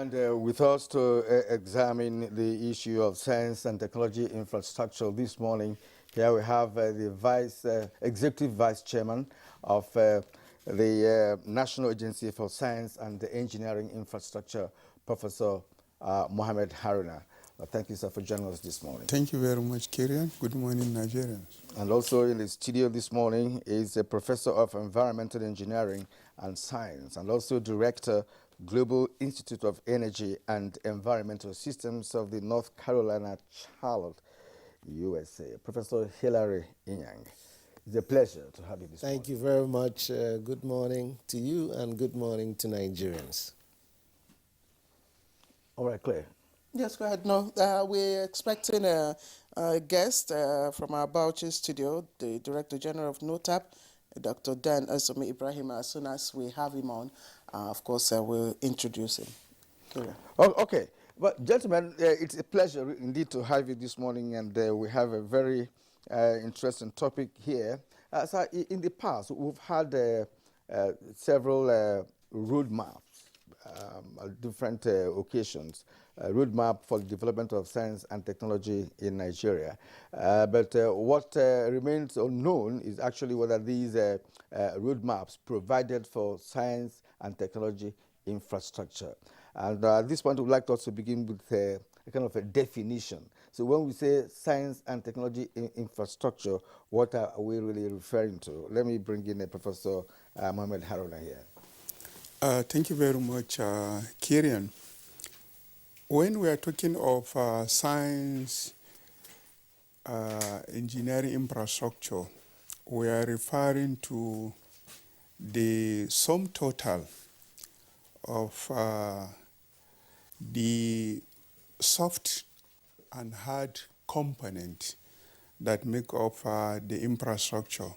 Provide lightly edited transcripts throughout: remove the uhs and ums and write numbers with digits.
And with us to examine the issue of science and technology infrastructure this morning, here we have the Executive Vice Chairman of the National Agency for Science and Engineering Infrastructure, Professor Mohammed Haruna. Thank you, sir, for joining us this morning. Thank you very much, Kirian. Good morning, Nigerians. And also in the studio this morning is a Professor of Environmental Engineering and Science, and also Director, Global Institute of Energy and Environmental Systems of the North Carolina Charlotte, USA. Professor Hilary Inyang. It's a pleasure to have you this morning. Thank you very much. Good morning to you and good morning to Nigerians. All right, Claire. Yes, go ahead. No, we're expecting a guest from our Bauchi studio, the Director General of NOTAP, Dr. Dan Asome Ibrahim. As soon as we have him on, of course, we'll introduce him. Oh, okay. Well, gentlemen, it's a pleasure indeed to have you this morning, and we have a very interesting topic here. So in the past, we've had several roadmaps at different occasions, roadmap for the development of science and technology in Nigeria. But what remains unknown is actually whether these roadmaps provided for science and technology infrastructure. And at this point, we'd like to also begin with a kind of a definition. So when we say science and technology infrastructure, what are we really referring to? Let me bring in Professor Mohammed Haruna here. Thank you very much, Kirian. When we are talking of science, engineering infrastructure, we are referring to the sum total of the soft and hard component that make up the infrastructure.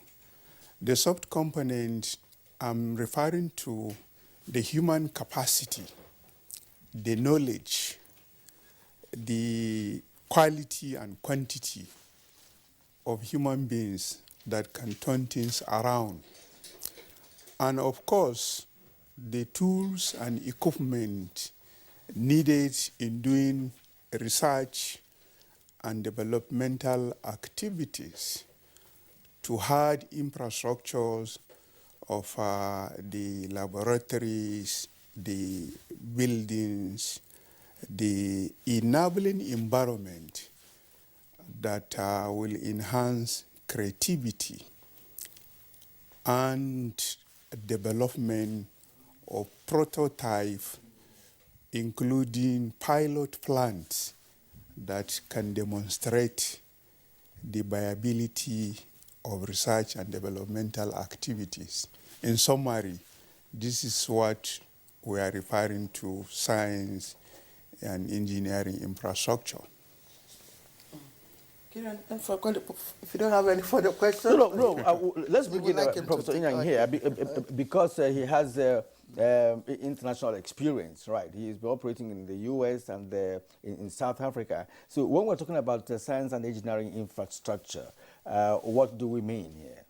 The soft component, I'm referring to the human capacity, the knowledge, the quality and quantity of human beings that can turn things around. And of course, the tools and equipment needed in doing research and developmental activities to hard infrastructures of the laboratories, the buildings, the enabling environment that will enhance creativity and development of prototype, including pilot plants that can demonstrate the viability of research and developmental activities. In summary, this is what we are referring to science and engineering infrastructure. Kieran, if you don't have any further questions. No. Let's begin Professor Inyang here because he has international experience, right? He's been operating in the U.S. and in South Africa. So when we're talking about science and engineering infrastructure, what do we mean here?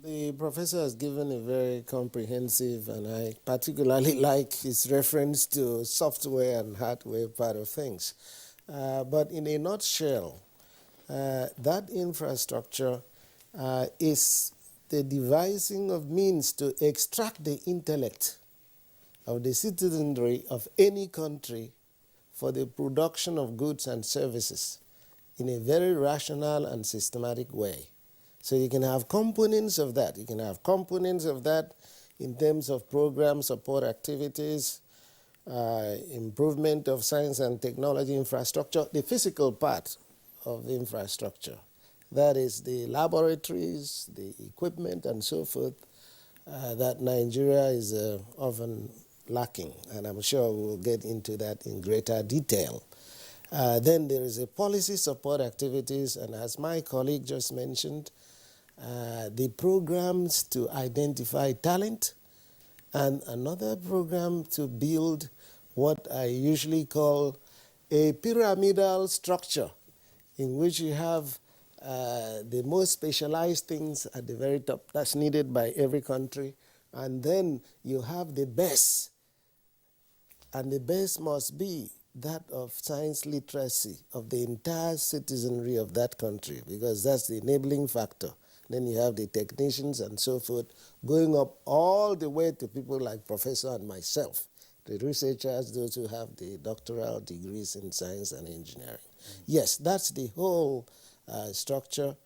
The professor has given a very comprehensive, and I particularly like his reference to software and hardware part of things. But in a nutshell, that infrastructure is the devising of means to extract the intellect of the citizenry of any country for the production of goods and services in a very rational and systematic way. So you can have components of that. You can have components of that in terms of program support activities, improvement of science and technology infrastructure, the physical part of the infrastructure. That is the laboratories, the equipment, and so forth, that Nigeria is often lacking. And I'm sure we'll get into that in greater detail. Then there is a policy support activities, and as my colleague just mentioned, the programs to identify talent, and another program to build what I usually call a pyramidal structure, in which you have the most specialized things at the very top that's needed by every country, and then you have the best And the base must be that of science literacy of the entire citizenry of that country, because that's the enabling factor. Then you have the technicians and so forth, going up all the way to people like Professor and myself, the researchers, those who have the doctoral degrees in science and engineering. Yes, that's the whole structure,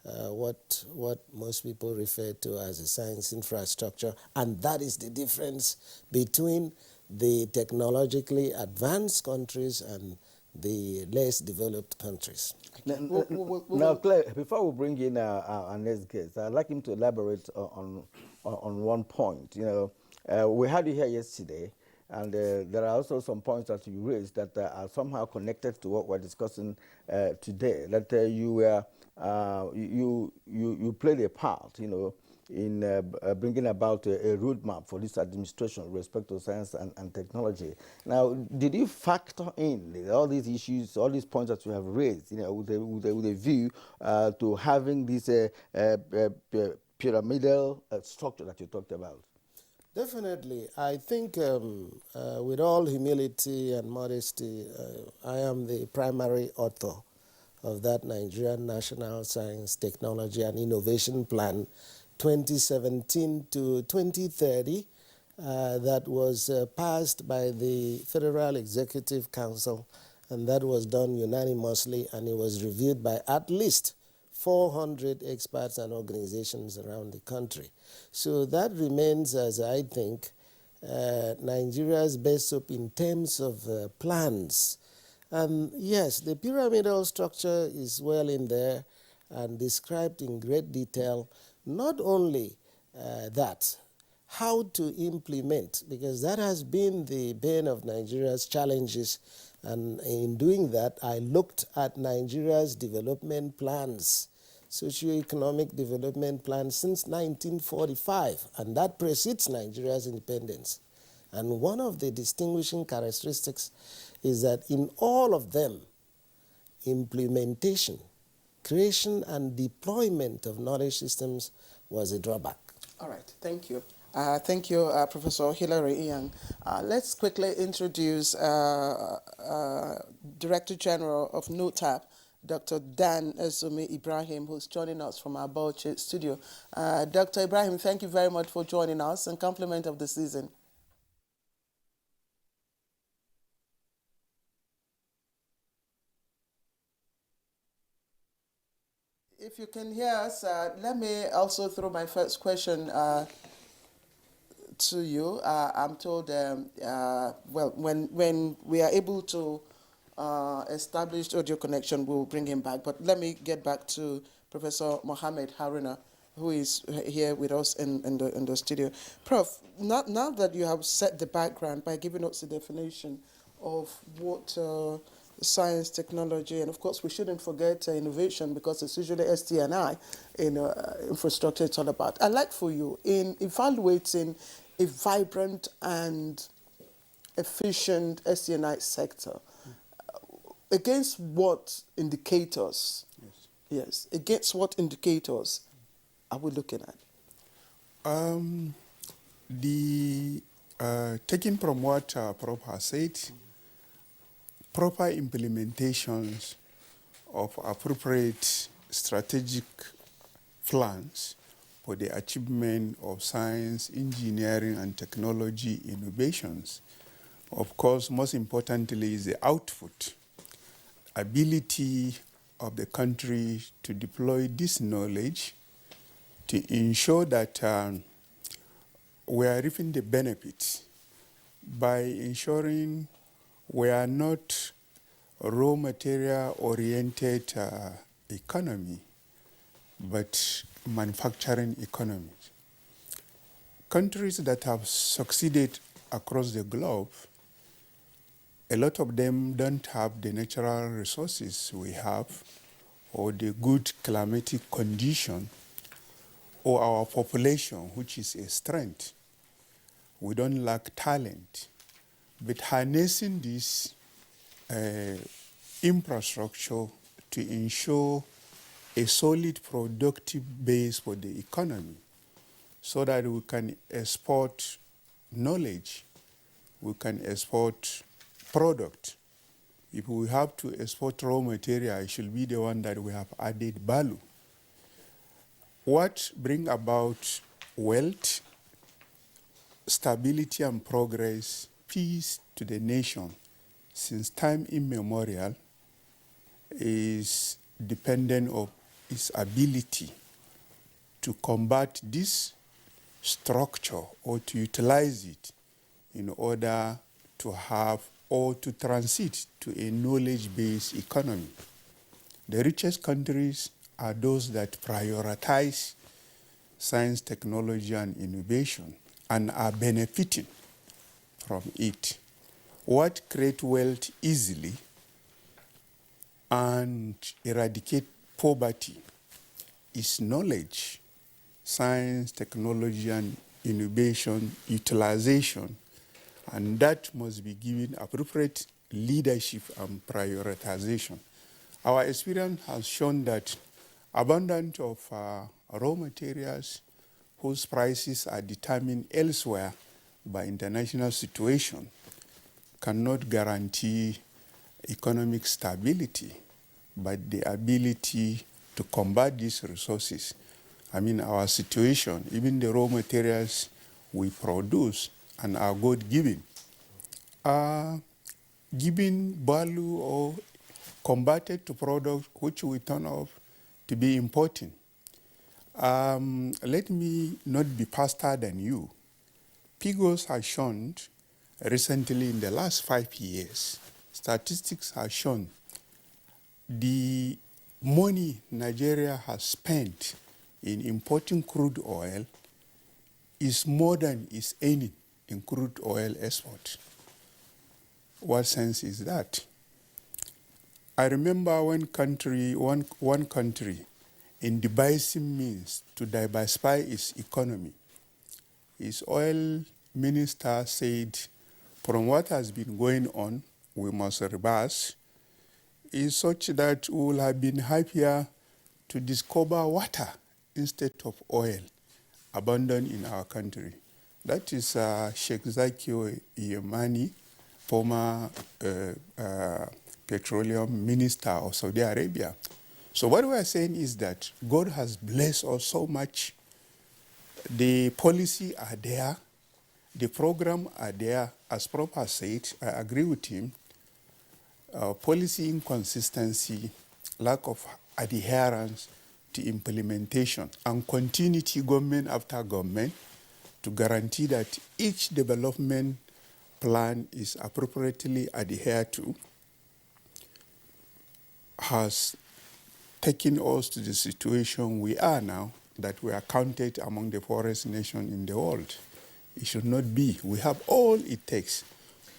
what most people refer to as a science infrastructure, and that is the difference between the technologically advanced countries and the less developed countries. Now, Claire, before we bring in our next guest, I'd like him to elaborate on one point. You know, we had you here yesterday, and there are also some points that you raised that are somehow connected to what we're discussing today. That you played a part, you know, in bringing about a roadmap for this administration with respect to science and technology. Now, did you factor in all these issues, all these points that you have raised, you know, with a view to having this pyramidal structure that you talked about? Definitely. I think with all humility and modesty, I am the primary author of that Nigerian National Science, Technology and Innovation Plan 2017 to 2030 that was passed by the Federal Executive Council, and that was done unanimously, and it was reviewed by at least 400 experts and organizations around the country. So that remains, as I think, Nigeria's best hope in terms of plans. And yes, the pyramidal structure is well in there and described in great detail. Not only that, how to implement, because that has been the bane of Nigeria's challenges. And in doing that, I looked at Nigeria's development plans, socio-economic development plans since 1945, and that precedes Nigeria's independence. And one of the distinguishing characteristics is that in all of them, implementation, creation and deployment of knowledge systems was a drawback. All right, thank you. Thank you, Professor Hilary Iyan. Let's quickly introduce Director General of NOTAP, Dr. Dan Ezumi Ibrahim, who's joining us from our Bauchi studio. Dr. Ibrahim, thank you very much for joining us, and compliment of the season. If you can hear us, let me also throw my first question to you. I'm told, well, when we are able to establish audio connection, we'll bring him back. But let me get back to Professor Mohammed Haruna, who is here with us in the studio. Prof, now that you have set the background by giving us the definition of what science, technology, and of course we shouldn't forget innovation, because it's usually ST&I in infrastructure it's all about. I'd like for you, in evaluating a vibrant and efficient ST&I sector, against what indicators, yes, against what indicators are we looking at? Taking from what Prof has said, proper implementations of appropriate strategic plans for the achievement of science, engineering, and technology innovations. Of course, most importantly is the output, ability of the country to deploy this knowledge to ensure that we are reaping the benefits by ensuring we are not raw material oriented economy, but manufacturing economy. Countries that have succeeded across the globe, a lot of them don't have the natural resources we have, or the good climatic condition, or our population, which is a strength. We don't lack talent. But harnessing this infrastructure to ensure a solid productive base for the economy, so that we can export knowledge we can export product. If we have to export raw material, it should be the one that we have added value. What bring about wealth, stability and progress, peace to the nation since time immemorial is dependent on its ability to combat this structure or to utilize it in order to have or to transit to a knowledge-based economy. The richest countries are those that prioritize science, technology, and innovation and are benefiting from it. What creates wealth easily and eradicate poverty is knowledge, science, technology, and innovation utilization, and that must be given appropriate leadership and prioritization. Our experience has shown that abundance of raw materials whose prices are determined elsewhere by international situation cannot guarantee economic stability, but the ability to combat these resources. I mean, our situation, even the raw materials we produce and are God-given, are given value or converted to products which we turn out to be important. Let me not be faster than you. Figures have shown recently in the last 5 years, statistics have shown the money Nigeria has spent in importing crude oil is more than is earning in crude oil export. What sense is that? I remember one country in devising means to diversify its economy. Its oil minister said, from what has been going on, we must reverse, is such that we will have been happier to discover water instead of oil abundant in our country. That is Sheikh Zakio Yemani, former petroleum minister of Saudi Arabia. So what we are saying is that God has blessed us so much. The policy are there, the program are there. As Prof has said, I agree with him. Policy inconsistency, lack of adherence to implementation, and continuity government after government to guarantee that each development plan is appropriately adhered to has taken us to the situation we are now, that we are counted among the poorest nations in the world. It should not be. We have all it takes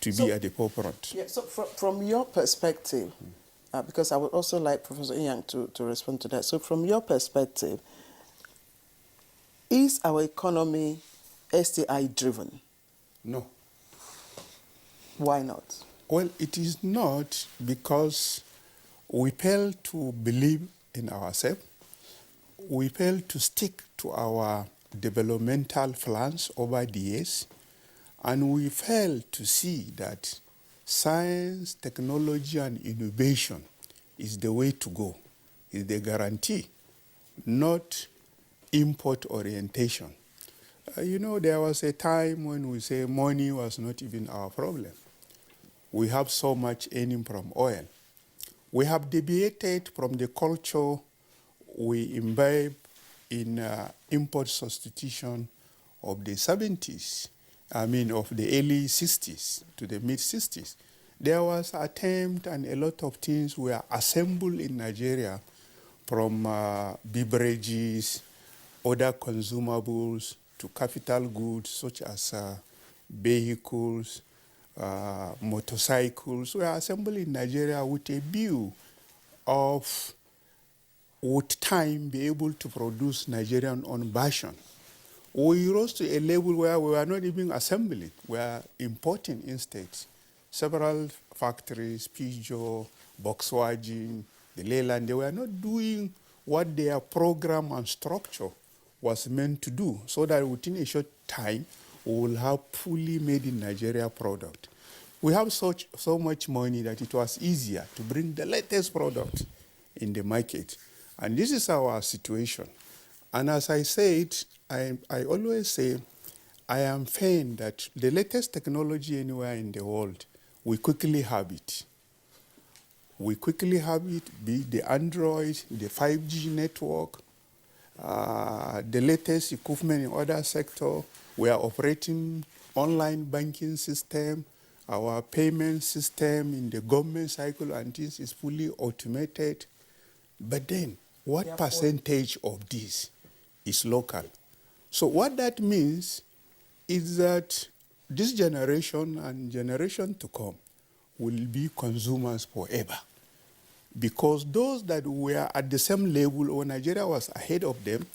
to be at the forefront. Yeah, so from your perspective, because I would also like Professor Inyang to respond to that. So from your perspective, is our economy STI driven? No. Why not? Well, it is not because we fail to believe in ourselves. We fail to stick to our developmental plans over the years. And we fail to see that science, technology, and innovation is the way to go, is the guarantee, not import orientation. There was a time when we say money was not even our problem. We have so much earning from oil. We have deviated from the culture we imbibe in import substitution of the 70s. Of the early 60s to the mid-60s. There was attempt and a lot of things were assembled in Nigeria from beverages, other consumables, to capital goods such as vehicles, motorcycles were assembled in Nigeria with a view of, with time, be able to produce Nigerian own version. We rose to a level where we were not even assembling, we were importing instead. Several factories, Peugeot, Volkswagen, the Leyland, they were not doing what their program and structure was meant to do, so that within a short time, we will have fully made in Nigeria product. We have so much money that it was easier to bring the latest product in the market. And this is our situation. And as I said, I always say, I am fain that the latest technology anywhere in the world, we quickly have it. We quickly have it, be it the Android, the 5G network, the latest equipment in other sector. We are operating online banking system. Our payment system in the government cycle and this is fully automated. But then, what percentage of this is local? So what that means is that this generation and generation to come will be consumers forever. Because those that were at the same level, or Nigeria was ahead of them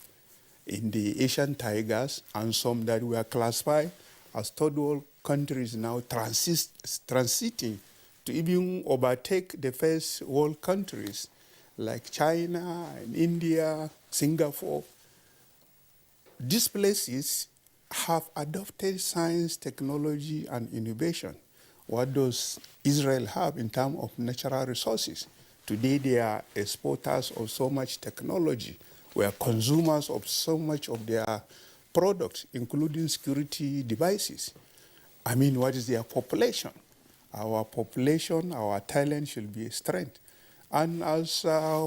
in the Asian tigers, and some that were classified as third world countries now transiting to even overtake the first world countries like China and India, Singapore. These places have adopted science, technology, and innovation. What does Israel have in terms of natural resources? Today they are exporters of so much technology. We are consumers of so much of their products, including security devices. I mean, what is their population? Our population, our talent should be a strength. And as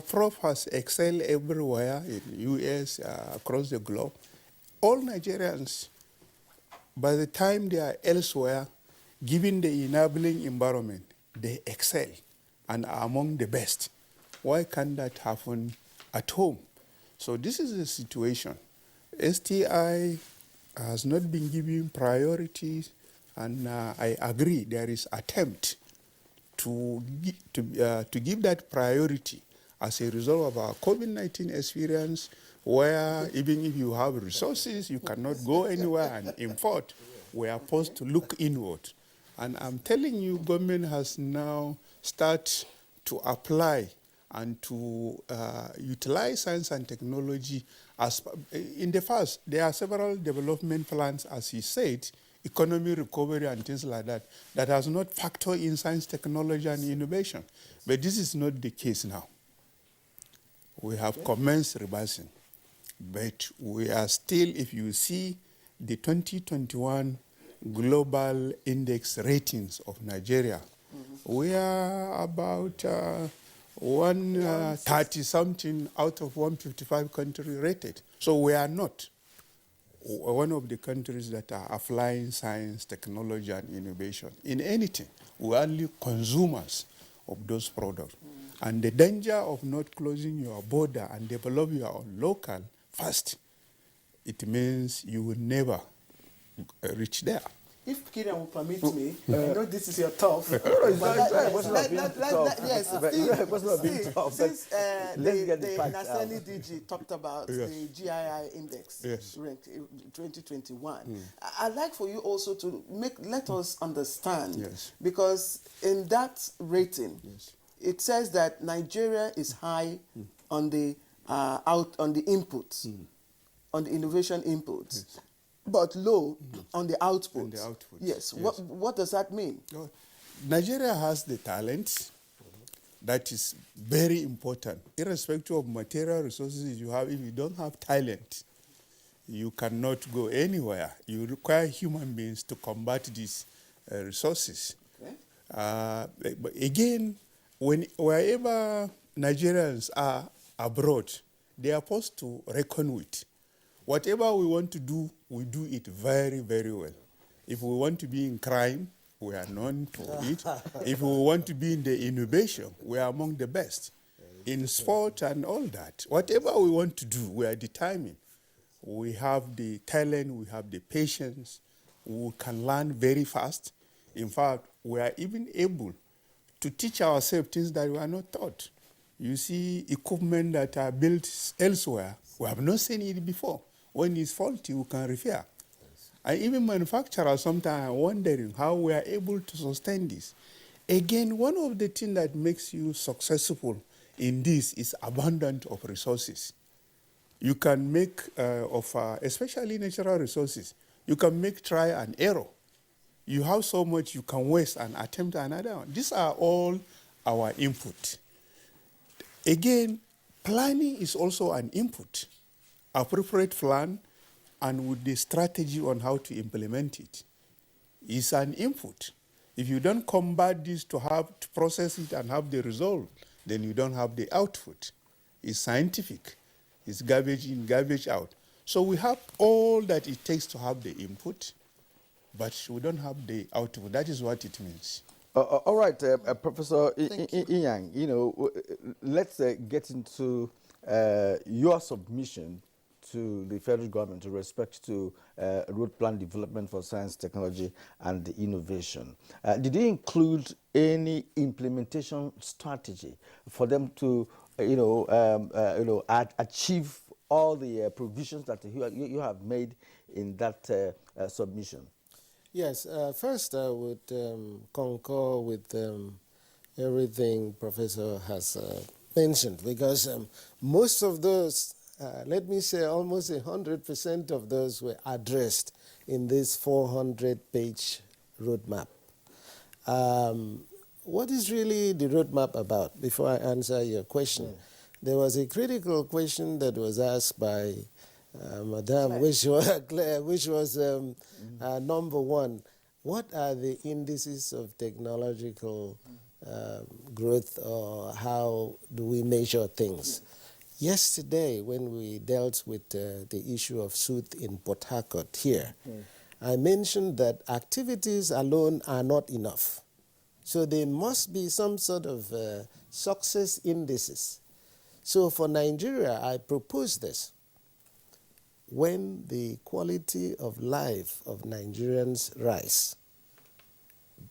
Prof has excelled everywhere in the US, across the globe, all Nigerians, by the time they are elsewhere, given the enabling environment, they excel and are among the best. Why can't that happen at home? So this is the situation. STI has not been given priorities, and I agree there is attempt to give that priority as a result of our COVID-19 experience, where even if you have resources, you cannot go anywhere and import. We are forced to look inward. And I'm telling you, government has now started to apply and to utilize science and technology. In the past, there are several development plans, as he said, economy recovery and things like that, that has not factored in science, technology, and innovation. But this is not the case now. We have commenced reversing. But we are still, if you see the 2021 global index ratings of Nigeria, we are about 130-something out of 155 countries rated. So we are not one of the countries that are applying science, technology, and innovation in anything. We are only consumers of those products. And the danger of not closing your border and develop your own local first, it means you will never reach there. If Kirian will permit me, I know this is your tough. Since the Naseni DG talked about the GII index ranked 2021, I'd like for you also to let us understand, because in that rating, it says that Nigeria is high on the inputs, on the innovation inputs. But low on the output. On the output. Yes. What does that mean? Nigeria has the talent that is very important. Irrespective of material resources you have, if you don't have talent, you cannot go anywhere. You require human beings to combat these resources. Okay. But again, wherever Nigerians are abroad, they are forced to reckon with. Whatever we want to do, we do it very, very well. If we want to be in crime, we are known for it. If we want to be in the innovation, we are among the best. In sport and all that, whatever we want to do, we are determined. We have the talent, we have the patience, we can learn very fast. In fact, we are even able to teach ourselves things that we are not taught. You see equipment that are built elsewhere, we have not seen it before. When it's faulty, we can repair. And even manufacturers sometimes are wondering how we are able to sustain this. Again, one of the things that makes you successful in this is abundance of resources. You can make, especially natural resources, You can make try and error. You have so much you can waste and attempt another one. These are all our input. Again, planning is also an input. Appropriate plan and with the strategy on how to implement it is an input. If you don't combat this to process it and have the result, then you don't have the output. It's scientific. It's garbage in, garbage out. So we have all that it takes to have the input, but we don't have the output. That is what it means. All right, Professor Inyang, let's get into your submission to the federal government with respect to road plan development for science, technology, and innovation. Did it include any implementation strategy for them to, achieve all the provisions that you have made in that submission? Yes, first I would concur with everything Professor has mentioned, because most of those, let me say almost 100% of those were addressed in this 400-page roadmap. What is really the roadmap about? Before I answer your question, there was a critical question that was asked by Madam, which was number one. What are the indices of technological growth, or how do we measure things? Yesterday, when we dealt with the issue of SUIT in Port Harcourt here, I mentioned that activities alone are not enough. So there must be some sort of success indices. So for Nigeria, I propose this. When the quality of life of Nigerians rise,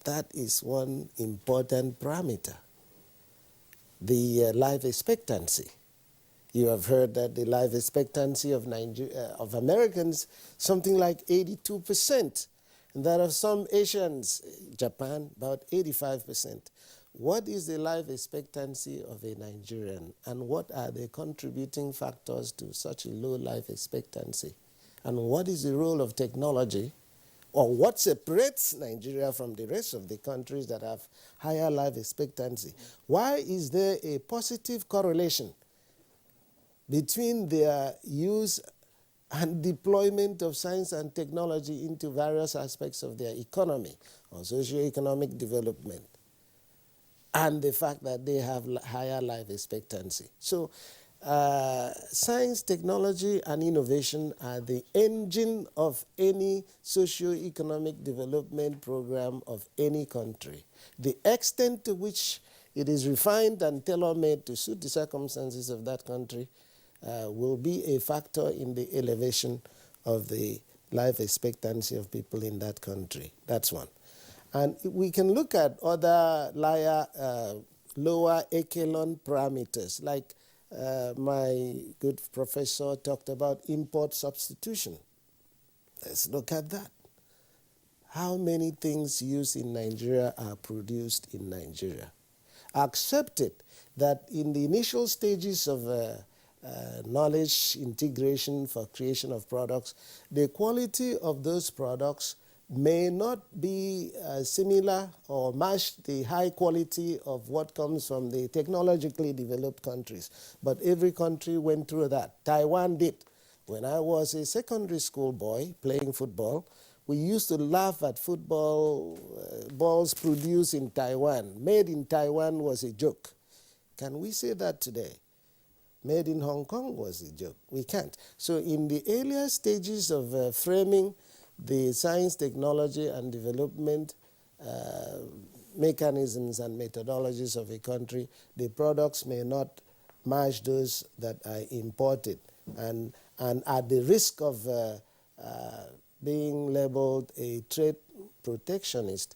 that is one important parameter. The life expectancy. You have heard that the life expectancy of Americans, something like 82%. And that of some Asians, Japan, about 85%. What is the life expectancy of a Nigerian, and what are the contributing factors to such a low life expectancy? And what is the role of technology, or what separates Nigeria from the rest of the countries that have higher life expectancy? Why is there a positive correlation between their use and deployment of science and technology into various aspects of their economy or socio-economic development, and the fact that they have higher life expectancy? So science, technology, and innovation are the engine of any socio-economic development program of any country. The extent to which it is refined and tailor-made to suit the circumstances of that country will be a factor in the elevation of the life expectancy of people in that country. That's one. And we can look at other lower echelon parameters, like my good professor talked about import substitution. Let's look at that. How many things used in Nigeria are produced in Nigeria? Accept it that in the initial stages of knowledge integration for creation of products, the quality of those products may not be similar or match the high quality of what comes from the technologically developed countries. But every country went through that. Taiwan did. When I was a secondary school boy playing football, we used to laugh at football balls produced in Taiwan. Made in Taiwan was a joke. Can we say that today? Made in Hong Kong was a joke. We can't. So in the earlier stages of framing the science, technology, and development mechanisms and methodologies of a country, the products may not match those that are imported. And at the risk of being labeled a trade protectionist,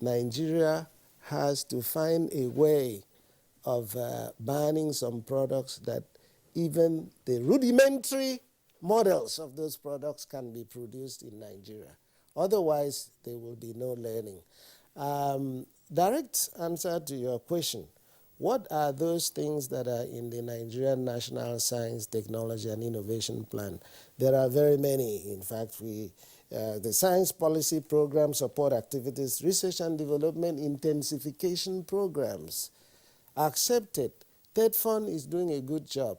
Nigeria has to find a way of banning some products that even the rudimentary models of those products can be produced in Nigeria. Otherwise, there will be no learning. Direct answer to your question, what are those things that are in the Nigerian National Science, Technology, and Innovation Plan? There are very many. In fact, The science policy program support activities, research and development intensification programs. Accepted. Third Fund is doing a good job.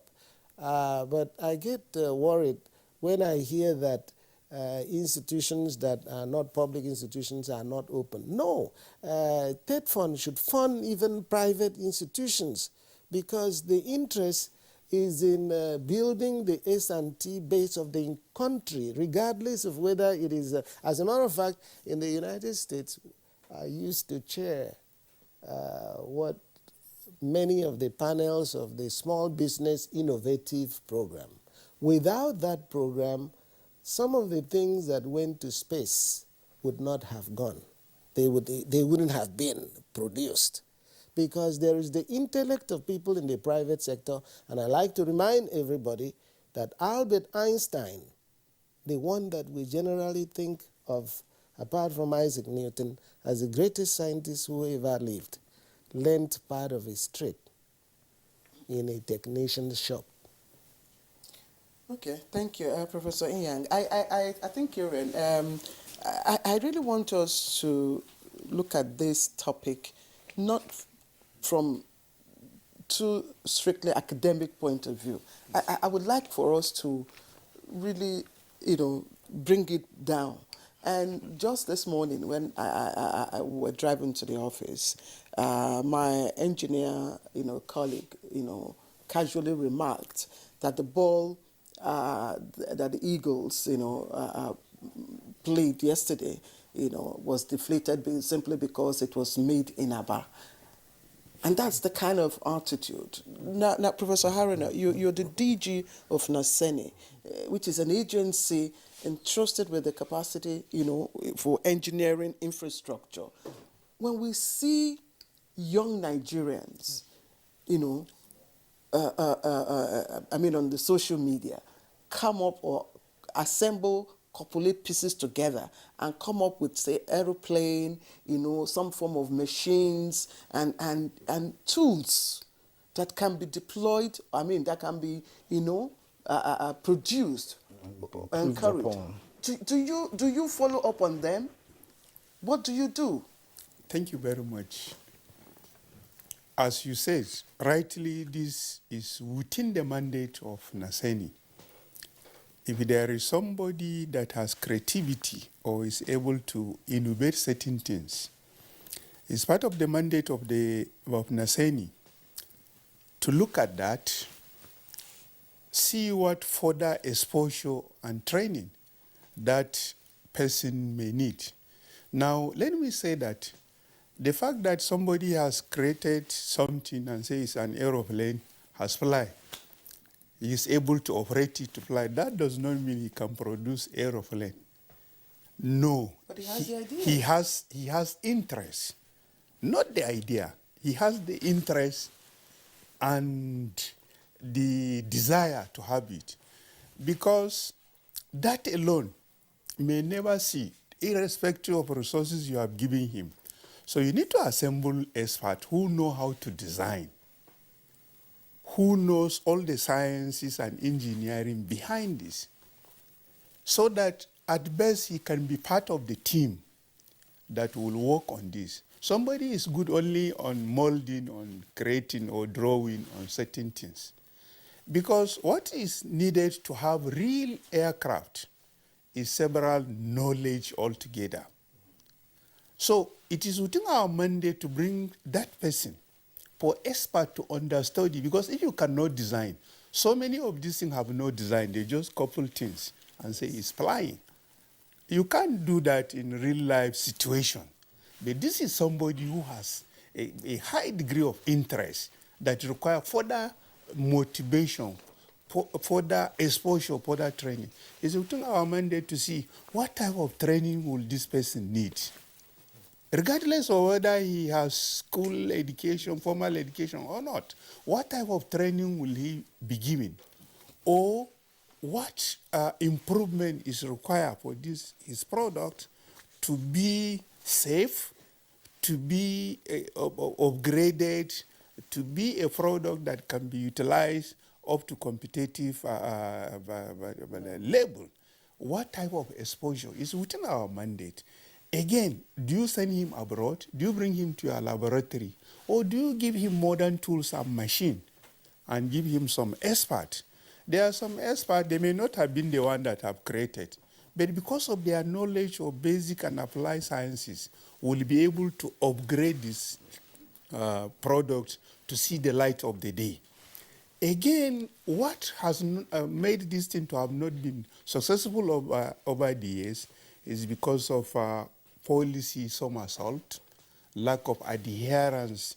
But I get worried when I hear that institutions that are not public institutions are not open. No, Third Fund should fund even private institutions because the interest is in building the S&T base of the country, regardless of whether it is, as a matter of fact, in the United States, I used to chair what many of the panels of the Small Business Innovative Program. Without that program, some of the things that went to space would not have gone. They wouldn't have been produced because there is the intellect of people in the private sector, and I like to remind everybody that Albert Einstein, the one that we generally think of, apart from Isaac Newton, as the greatest scientist who ever lived, learned part of his trade in a technician's shop. Okay, thank you, Professor Inyang. I think you're in. I really want us to look at this topic not from too strictly academic point of view. I would like for us to really, bring it down. And just this morning when I were driving to the office, my engineer, colleague, casually remarked that the ball that the Eagles, played yesterday, was deflated simply because it was made in Aba. And that's the kind of attitude. Now Professor Haruna, you're the DG of NASENI, which is an agency entrusted with the capacity, for engineering infrastructure. When we see young Nigerians, on the social media, come up or assemble, copulate pieces together and come up with, say, aeroplane, some form of machines and tools that can be deployed, that can be, produced, encouraged. Do you follow up on them? What do you do? Thank you very much. As you said, rightly, this is within the mandate of NASENI. If there is somebody that has creativity or is able to innovate certain things, it's part of the mandate of NASENI to look at that, see what further exposure and training that person may need. Now, let me say that the fact that somebody has created something and say it's an aeroplane, has fly, he is able to operate it to fly, that does not mean he can produce aeroplane. No. But he has the idea. He has interest, not the idea. He has the interest and the desire to have it. Because that alone may never see, irrespective of resources you have given him. So you need to assemble experts who know how to design, who knows all the sciences and engineering behind this, so that at best he can be part of the team that will work on this. Somebody is good only on molding, on creating or drawing on certain things. Because what is needed to have real aircraft is several knowledge altogether. So it is within our mandate to bring that person for expert to understudy, because if you cannot design, so many of these things have no design, they just couple things and say it's flying. You can't do that in real life situation. But this is somebody who has a high degree of interest that requires further motivation, further exposure, further training. It's within our mandate to see what type of training will this person need. Regardless of whether he has school education, formal education or not, what type of training will he be given? Or what improvement is required for his product to be safe, to be upgraded, to be a product that can be utilized up to competitive level. what type of exposure is within our mandate. Again, do you send him abroad? Do you bring him to your laboratory? Or do you give him modern tools and machine and give him some expert? There are some experts, they may not have been the one that have created, but because of their knowledge of basic and applied sciences, will be able to upgrade this product to see the light of the day. Again, what has made this thing to have not been successful over the years is because of policy somersault, lack of adherence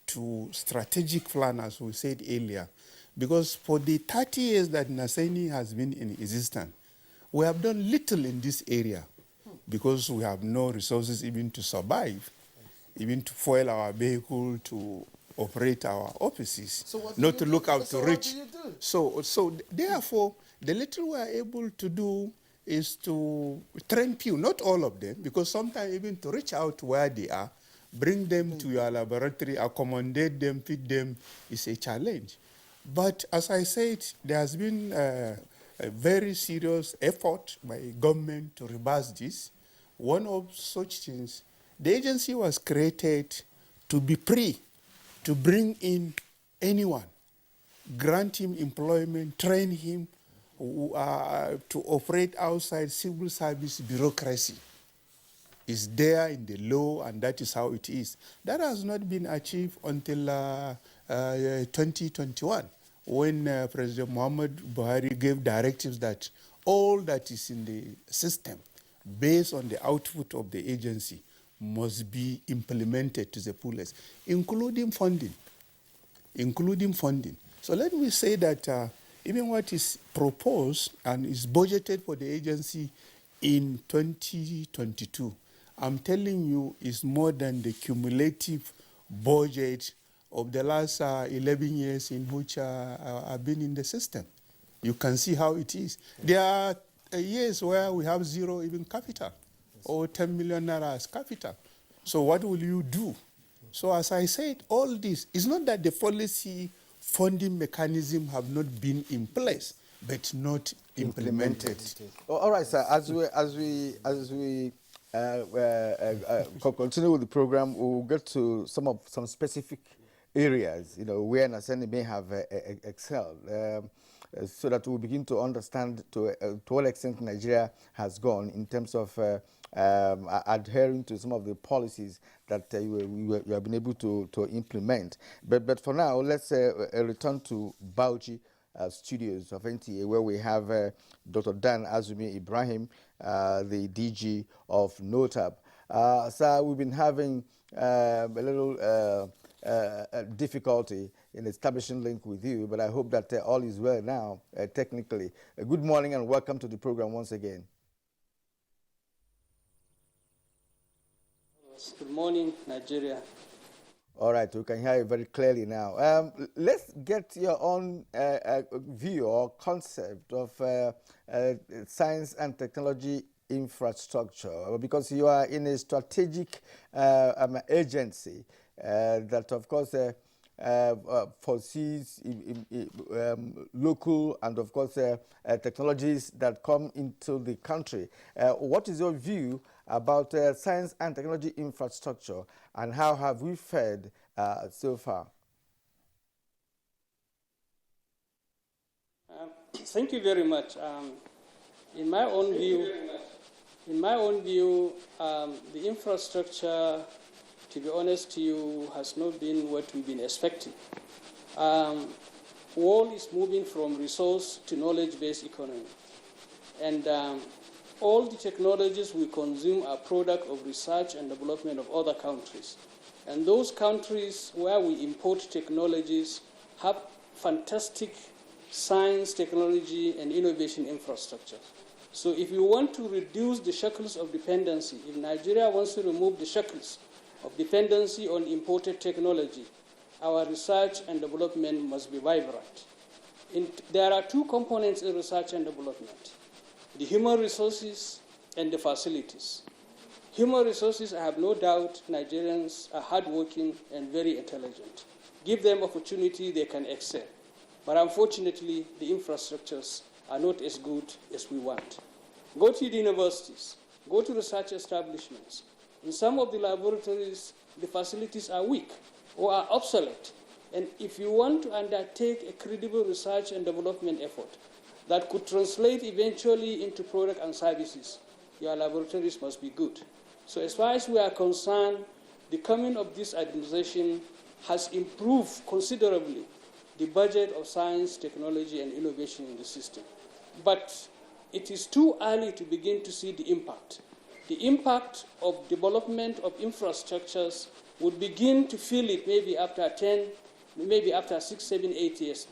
to strategic plan, as we said earlier. Because for the 30 years that Naseni has been in existence, we have done little in this area because we have no resources even to survive, even to fuel our vehicle, to operate our offices, So not to look out to reach. What do you do? So therefore, the little we are able to do is to train people, not all of them, because sometimes even to reach out where they are, bring them to your laboratory, accommodate them, feed them, is a challenge. But as I said, there has been a very serious effort by government to reverse this. One of such things, the agency was created to be free, to bring in anyone, grant him employment, train him to operate outside civil service bureaucracy. Is there in the law, and that is how it is. That has not been achieved until 2021, when President Muhammad Buhari gave directives that all that is in the system, based on the output of the agency, must be implemented to the fullest, including funding. So let me say that even what is proposed and is budgeted for the agency in 2022, I'm telling you, is more than the cumulative budget of the last 11 years in which I've been in the system. You can see how it is. There are years where we have zero even capital, or 10 million naira as capital. So what will you do? So as I said, all this, it's not that the policy funding mechanism have not been in place, but not implemented. All right, sir. As we continue with the program, we'll get to some specific areas, where Naseni may have excelled, so that we'll begin to understand to what extent Nigeria has gone in terms of adhering to some of the policies that you have been able to implement. But for now, let's return to Bauchi studios of NTA, where we have Dr. Dan Azumi Ibrahim, the DG of NOTAP. Sir, we've been having a little difficulty in establishing link with you, but I hope that all is well now, technically. Good morning and welcome to the program once again. Good morning, Nigeria. All right, we can hear you very clearly now. Let's get your own view or concept of science and technology infrastructure, because you are in a strategic agency that, of course, foresees local and, of course, technologies that come into the country. What is your view about science and technology infrastructure, and how have we fared so far? Thank you very much. In my own view, the infrastructure, to be honest to you, has not been what we've been expecting. World is moving from resource to knowledge-based economy, and all the technologies we consume are product of research and development of other countries. And those countries where we import technologies have fantastic science, technology, and innovation infrastructure. So if you want to reduce the shackles of dependency, if Nigeria wants to remove the shackles of dependency on imported technology, our research and development must be vibrant. There are two components in research and development: the human resources and the facilities. Human resources, I have no doubt Nigerians are hardworking and very intelligent. Give them opportunity, they can excel. But unfortunately, the infrastructures are not as good as we want. Go to the universities, go to research establishments. In some of the laboratories, the facilities are weak or are obsolete. And if you want to undertake a credible research and development effort that could translate eventually into product and services, your laboratories must be good. So as far as we are concerned, the coming of this administration has improved considerably the budget of science, technology, and innovation in the system. But it is too early to begin to see the impact. The impact of development of infrastructures would begin to feel it maybe after 10, maybe after 6, 7, 8 years.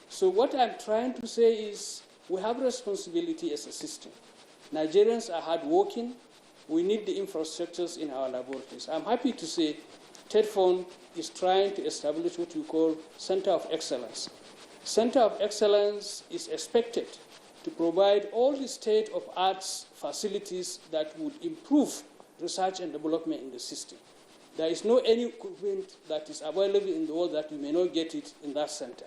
So what I'm trying to say is we have responsibility as a system. Nigerians are hardworking. We need the infrastructures in our laboratories. I'm happy to say TEDFund is trying to establish what we call Center of Excellence. Center of Excellence is expected to provide all the state-of-art facilities that would improve research and development in the system. There is no any equipment that is available in the world that you may not get it in that center.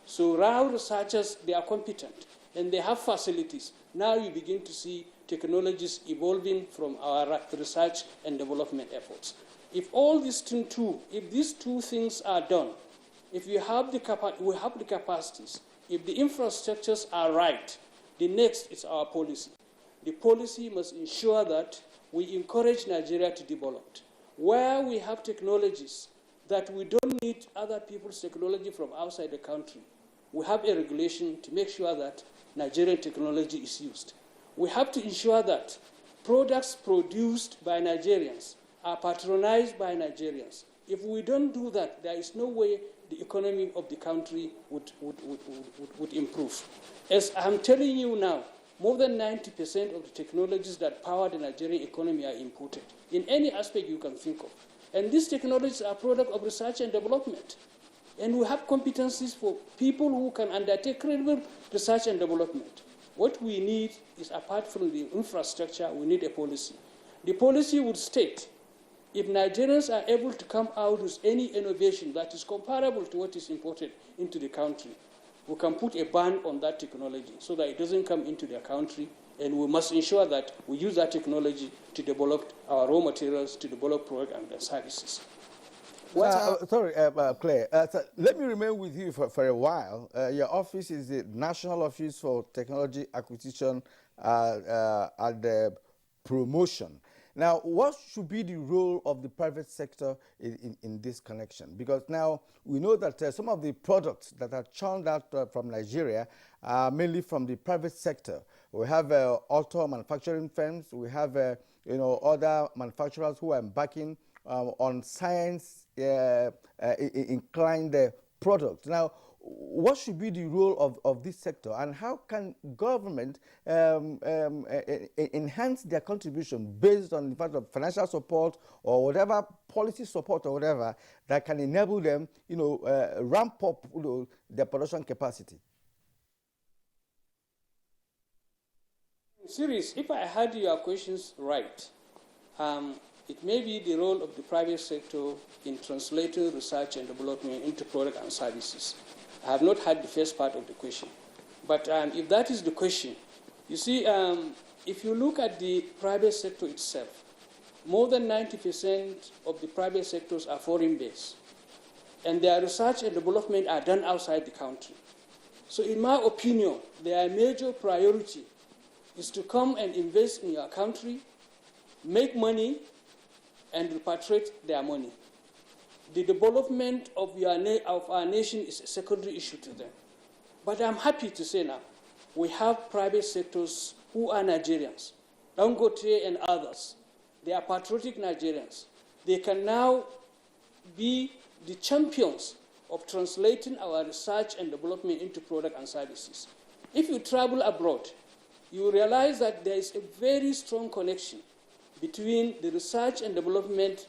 So raw researchers, they are competent and they have facilities. Now you begin to see technologies evolving from our research and development efforts. If all these if these two things are done, if we have the capacities, if the infrastructures are right, the next is our policy. The policy must ensure that we encourage Nigeria to develop. Where we have technologies that we don't need other people's technology from outside the country, we have a regulation to make sure that Nigerian technology is used. We have to ensure that products produced by Nigerians are patronized by Nigerians. If we don't do that, there is no way the economy of the country would improve. As I'm telling you now, more than 90% of the technologies that power the Nigerian economy are imported in any aspect you can think of. And these technologies are product of research and development. And we have competencies for people who can undertake credible research and development. What we need is, apart from the infrastructure, we need a policy. The policy would state, if Nigerians are able to come out with any innovation that is comparable to what is imported into the country, we can put a ban on that technology so that it doesn't come into their country, and we must ensure that we use that technology to develop our raw materials, to develop products and services. Claire, so let me remain with you for a while. Your office is the National Office for Technology Acquisition and Promotion. Now, what should be the role of the private sector in this connection? Because now we know that some of the products that are churned out from Nigeria are mainly from the private sector. We have auto manufacturing firms. We have other manufacturers who are embarking on science inclined products. Now, what should be the role of this sector, and how can government enhance their contribution based on the fact of financial support or whatever policy support or whatever that can enable them, ramp up their production capacity? Serious, if I heard your questions right, it may be the role of the private sector in translating research and development into products and services. I have not heard the first part of the question. But if that is the question, you see, if you look at the private sector itself, more than 90% of the private sectors are foreign-based. And their research and development are done outside the country. So in my opinion, their major priority is to come and invest in your country, make money, and repatriate their money. The development of our nation is a secondary issue to them. But I'm happy to say now, we have private sectors who are Nigerians, Dangote and others. They are patriotic Nigerians. They can now be the champions of translating our research and development into products and services. If you travel abroad, you realize that there is a very strong connection between the research and development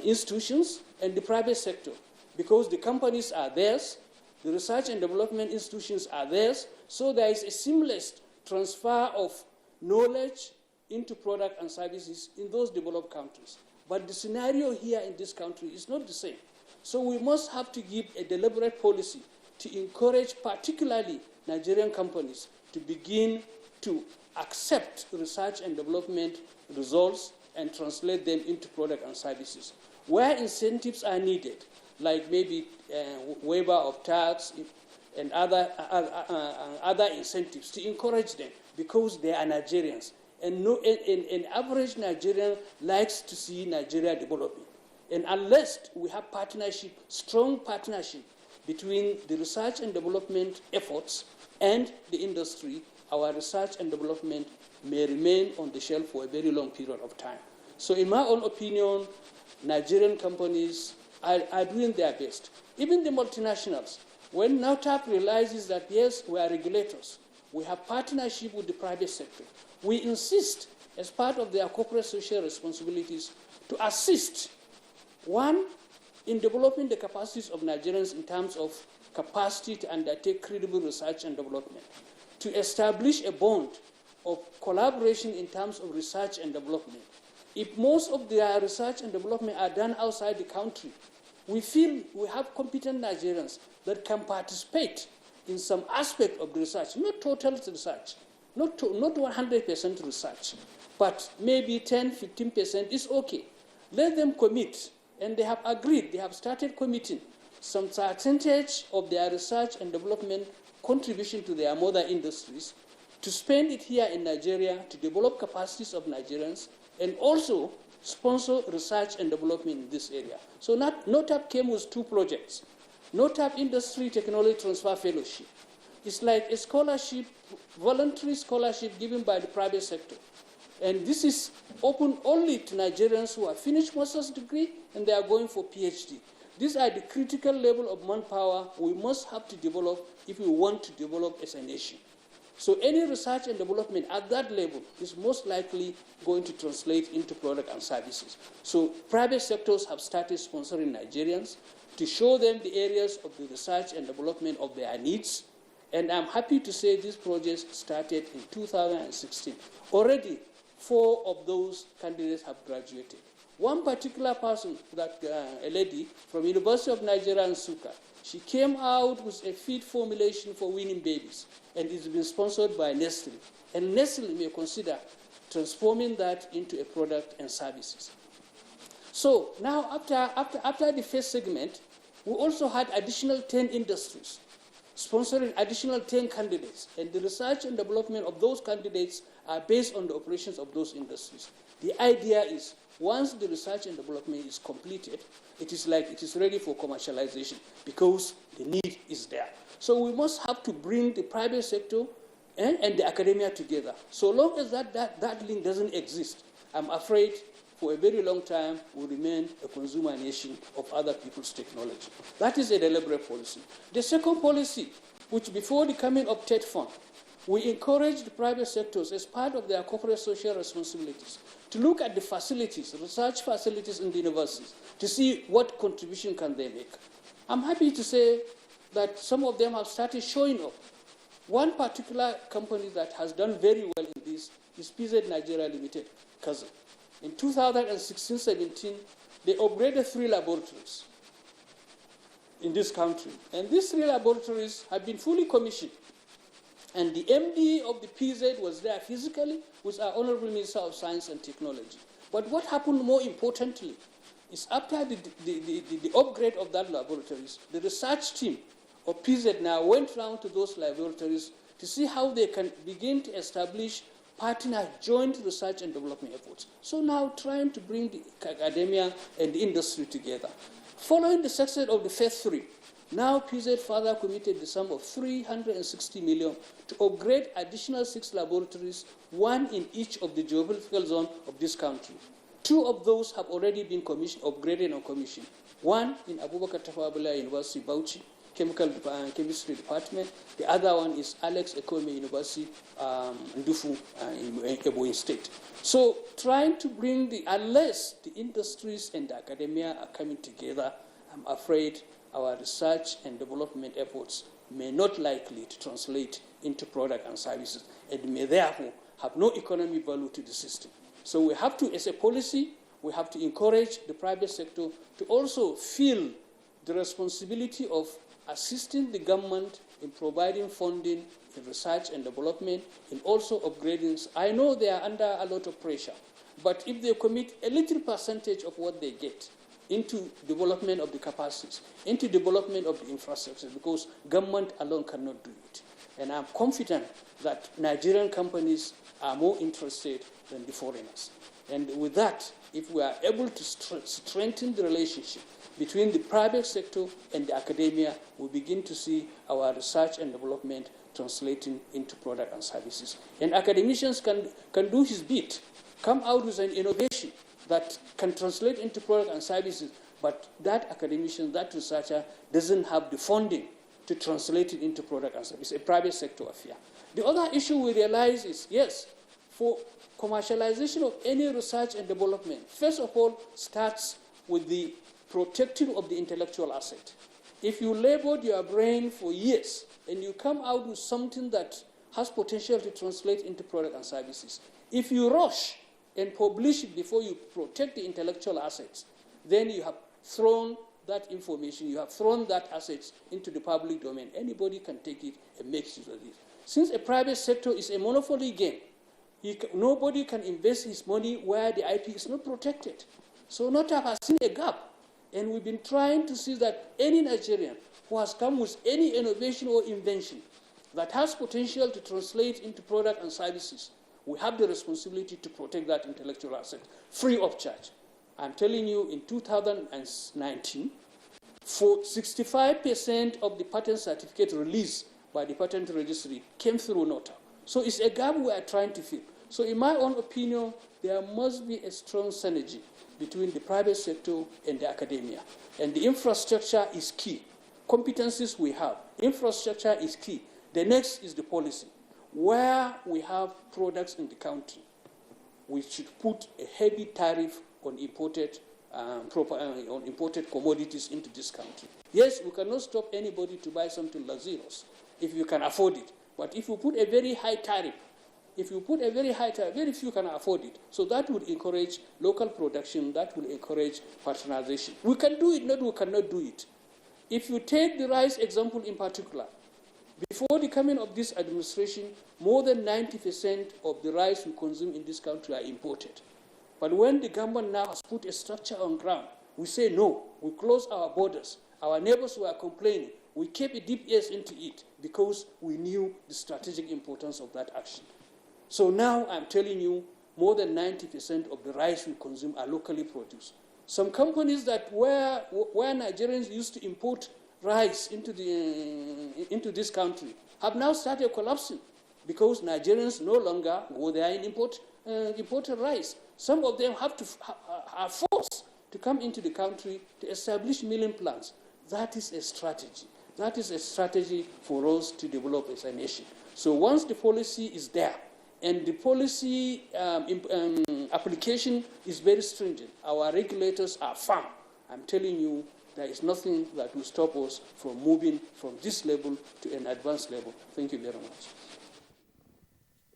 institutions and the private sector, because the companies are theirs, the research and development institutions are theirs, so there is a seamless transfer of knowledge into products and services in those developed countries. But the scenario here in this country is not the same. So we must have to give a deliberate policy to encourage particularly Nigerian companies to begin to accept research and development results and translate them into product and services. Where incentives are needed, like maybe waiver of tax and other incentives to encourage them, because they are Nigerians. And an average Nigerian likes to see Nigeria developing. And unless we have partnership, strong partnership between the research and development efforts and the industry, our research and development may remain on the shelf for a very long period of time. So in my own opinion, Nigerian companies are doing their best. Even the multinationals, when NAUTAP realizes that, yes, we are regulators, we have partnership with the private sector, we insist, as part of their corporate social responsibilities, to assist, one, in developing the capacities of Nigerians in terms of capacity to undertake credible research and development, to establish a bond of collaboration in terms of research and development. If most of their research and development are done outside the country, we feel we have competent Nigerians that can participate in some aspect of the research, not total research, not 100% research, but maybe 10, 15% is okay. Let them commit, and they have agreed, they have started committing some percentage of their research and development contribution to their mother industries to spend it here in Nigeria to develop capacities of Nigerians and also sponsor research and development in this area. So NOTAP came with two projects. NOTAP Industry Technology Transfer Fellowship. It's like a scholarship, voluntary scholarship given by the private sector. And this is open only to Nigerians who have finished master's degree and they are going for PhD. These are the critical level of manpower we must have to develop if we want to develop as a nation. So any research and development at that level is most likely going to translate into product and services. So private sectors have started sponsoring Nigerians to show them the areas of the research and development of their needs. And I'm happy to say these projects started in 2016. Already, 4 of those candidates have graduated. One particular person, a lady from University of Nigeria, Nsukka, she came out with a feed formulation for weaning babies, and it's been sponsored by Nestle. And Nestle may consider transforming that into a product and services. So now, after the first segment, we also had additional 10 industries sponsoring additional 10 candidates, and the research and development of those candidates are based on the operations of those industries. The idea is, once the research and development is completed, it is like it is ready for commercialization because the need is there. So we must have to bring the private sector and the academia together. So long as that link doesn't exist, I'm afraid for a very long time we'll remain a consumer nation of other people's technology. That is a deliberate policy. The second policy, which before the coming of TED Fund, we encourage the private sectors as part of their corporate social responsibilities to look at the facilities, research facilities in the universities, to see what contribution can they make. I'm happy to say that some of them have started showing up. One particular company that has done very well in this is PZ Nigeria Limited, Cousin. In 2016-17, they upgraded 3 laboratories in this country. And these 3 laboratories have been fully commissioned. And the MD of the PZ was there physically with our Honorable Minister of Science and Technology. But what happened more importantly is after the upgrade of that laboratories, the research team of PZ now went round to those laboratories to see how they can begin to establish partner joint research and development efforts. So now trying to bring the academia and the industry together. Following the success of the phase 3, now PZ further committed the sum of 360 million to upgrade additional 6 laboratories, 1 in each of the geographical zone of this country. 2 of those have already been upgraded and commissioned. 1 in Abubakar Tafawa Balewa University, Bauchi, Chemistry Department. The other one is Alex Ekome University, Ndufu, in Ebonyi State. So trying to bring unless the industries and the academia are coming together, I'm afraid our research and development efforts may not likely to translate into product and services and may therefore have no economic value to the system. So we have to, as a policy, we have to encourage the private sector to also feel the responsibility of assisting the government in providing funding in research and development, and also upgrading. I know they are under a lot of pressure, but if they commit a little percentage of what they get into development of the capacities, into development of the infrastructure, because government alone cannot do it. And I'm confident that Nigerian companies are more interested than the foreigners. And with that, if we are able to strengthen the relationship between the private sector and the academia, we begin to see our research and development translating into product and services. And academicians can do his bit, come out with an innovation that can translate into product and services, but that academician, that researcher doesn't have the funding to translate it into product and service, a private sector affair. The other issue we realize is, yes, for commercialization of any research and development, first of all, starts with the protecting of the intellectual asset. If you labored your brain for years and you come out with something that has potential to translate into product and services, if you rush and publish it before you protect the intellectual assets, then you have thrown that information, you have thrown that assets into the public domain. Anybody can take it and make use of it. Since a private sector is a monopoly game, nobody can invest his money where the IP is not protected. So NOTAP has seen a gap, and we've been trying to see that any Nigerian who has come with any innovation or invention that has potential to translate into product and services, we have the responsibility to protect that intellectual asset free of charge. I'm telling you, in 2019, for 65% of the patent certificate released by the patent registry came through NOTAP. So it's a gap we are trying to fill. So in my own opinion, there must be a strong synergy between the private sector and the academia. And the infrastructure is key. Competencies we have. Infrastructure is key. The next is the policy. Where we have products in the country, we should put a heavy tariff on imported commodities into this country. Yes, we cannot stop anybody to buy something luxurious if you can afford it. But if you put a very high tariff, very few can afford it. So that would encourage local production, that will encourage patronization. We can do it, not we cannot do it. If you take the rice example in particular, before the coming of this administration, more than 90% of the rice we consume in this country are imported. But when the government now has put a structure on ground, we say no, we close our borders. Our neighbors were complaining. We kept a deep ears into it because we knew the strategic importance of that action. So now I'm telling you, more than 90% of the rice we consume are locally produced. Some companies that where Nigerians used to import rice into this country have now started collapsing because Nigerians no longer go there and imported rice. Some of them are forced to come into the country to establish milling plants. That is a strategy. That is a strategy for us to develop as a nation. So once the policy is there and the policy application is very stringent, our regulators are firm. I'm telling you, there is nothing that will stop us from moving from this level to an advanced level. Thank you very much.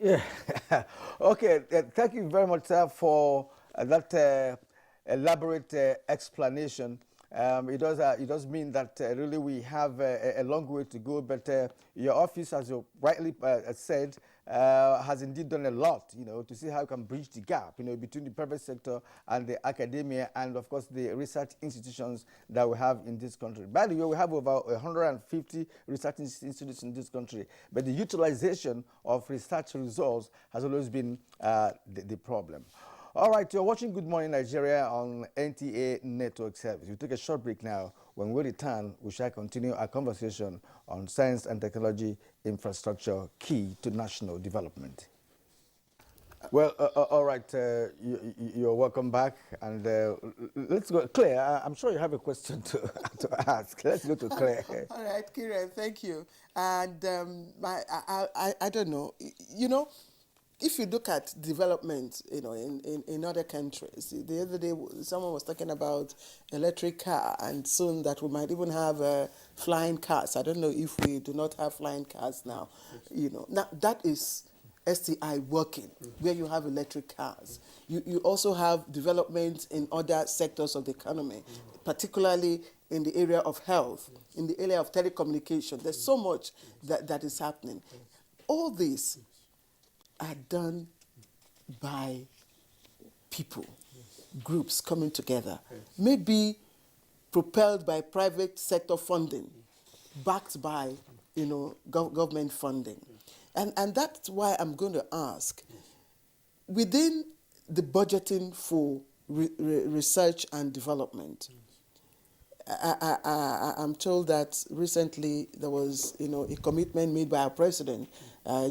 Yeah. Okay. Thank you very much, sir, for that elaborate explanation. It does mean that really we have a long way to go, but your office, as you rightly said, has indeed done a lot, to see how you can bridge the gap, between the private sector and the academia, and of course the research institutions that we have in this country. By the way, we have over 150 research institutes in this country, but the utilization of research results has always been the problem. All right, you're watching Good Morning Nigeria on NTA Network Service. We'll take a short break now. When we return, we shall continue our conversation on science and technology infrastructure key to national development. Well, all right, you're welcome back. And let's go. Claire, I'm sure you have a question to ask. Let's go to Claire. All right, Kiran, thank you. And I don't know, if you look at development, in other countries, the other day someone was talking about electric car, and soon that we might even have flying cars. I don't know if we do not have flying cars now. Now that is STI working, where you have electric cars. You also have development in other sectors of the economy, particularly in the area of health, in the area of telecommunication. There's so much that is happening. All these are done by people, groups coming together, maybe propelled by private sector funding, backed by government funding. And that's why I'm going to ask, within the budgeting for research and development, I'm told that recently there was a commitment made by our president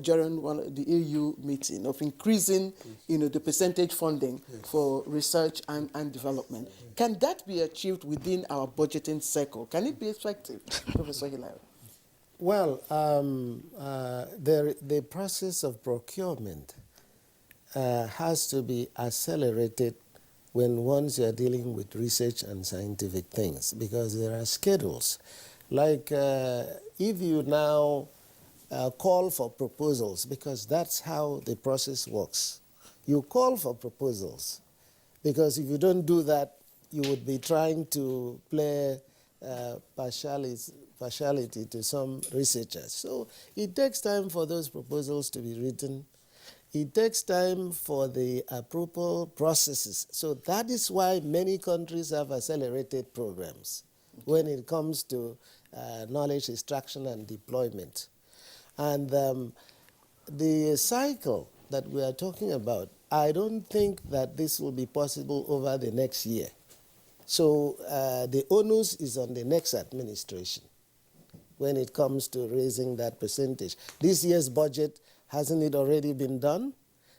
during the EU meeting of increasing the percentage funding for research and development. Can that be achieved within our budgeting cycle? Can it be effective, Professor Hilary? Well, the process of procurement has to be accelerated once you're dealing with research and scientific things, because there are schedules. Like if you now call for proposals, because that's how the process works. You call for proposals, because if you don't do that, you would be trying to play partiality to some researchers. So it takes time for those proposals to be written. It takes time for the approval processes. So that is why many countries have accelerated programs when it comes to knowledge extraction and deployment. And the cycle that we are talking about, I don't think that this will be possible over the next year. So the onus is on the next administration when it comes to raising that percentage. This year's budget, hasn't it already been done?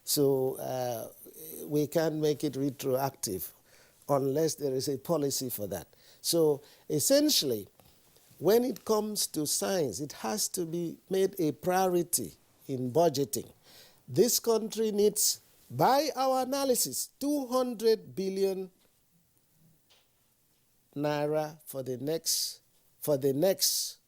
So we can't make it retroactive unless there is a policy for that. So essentially, when it comes to science, it has to be made a priority in budgeting. This country needs, by our analysis, 200 billion naira for the next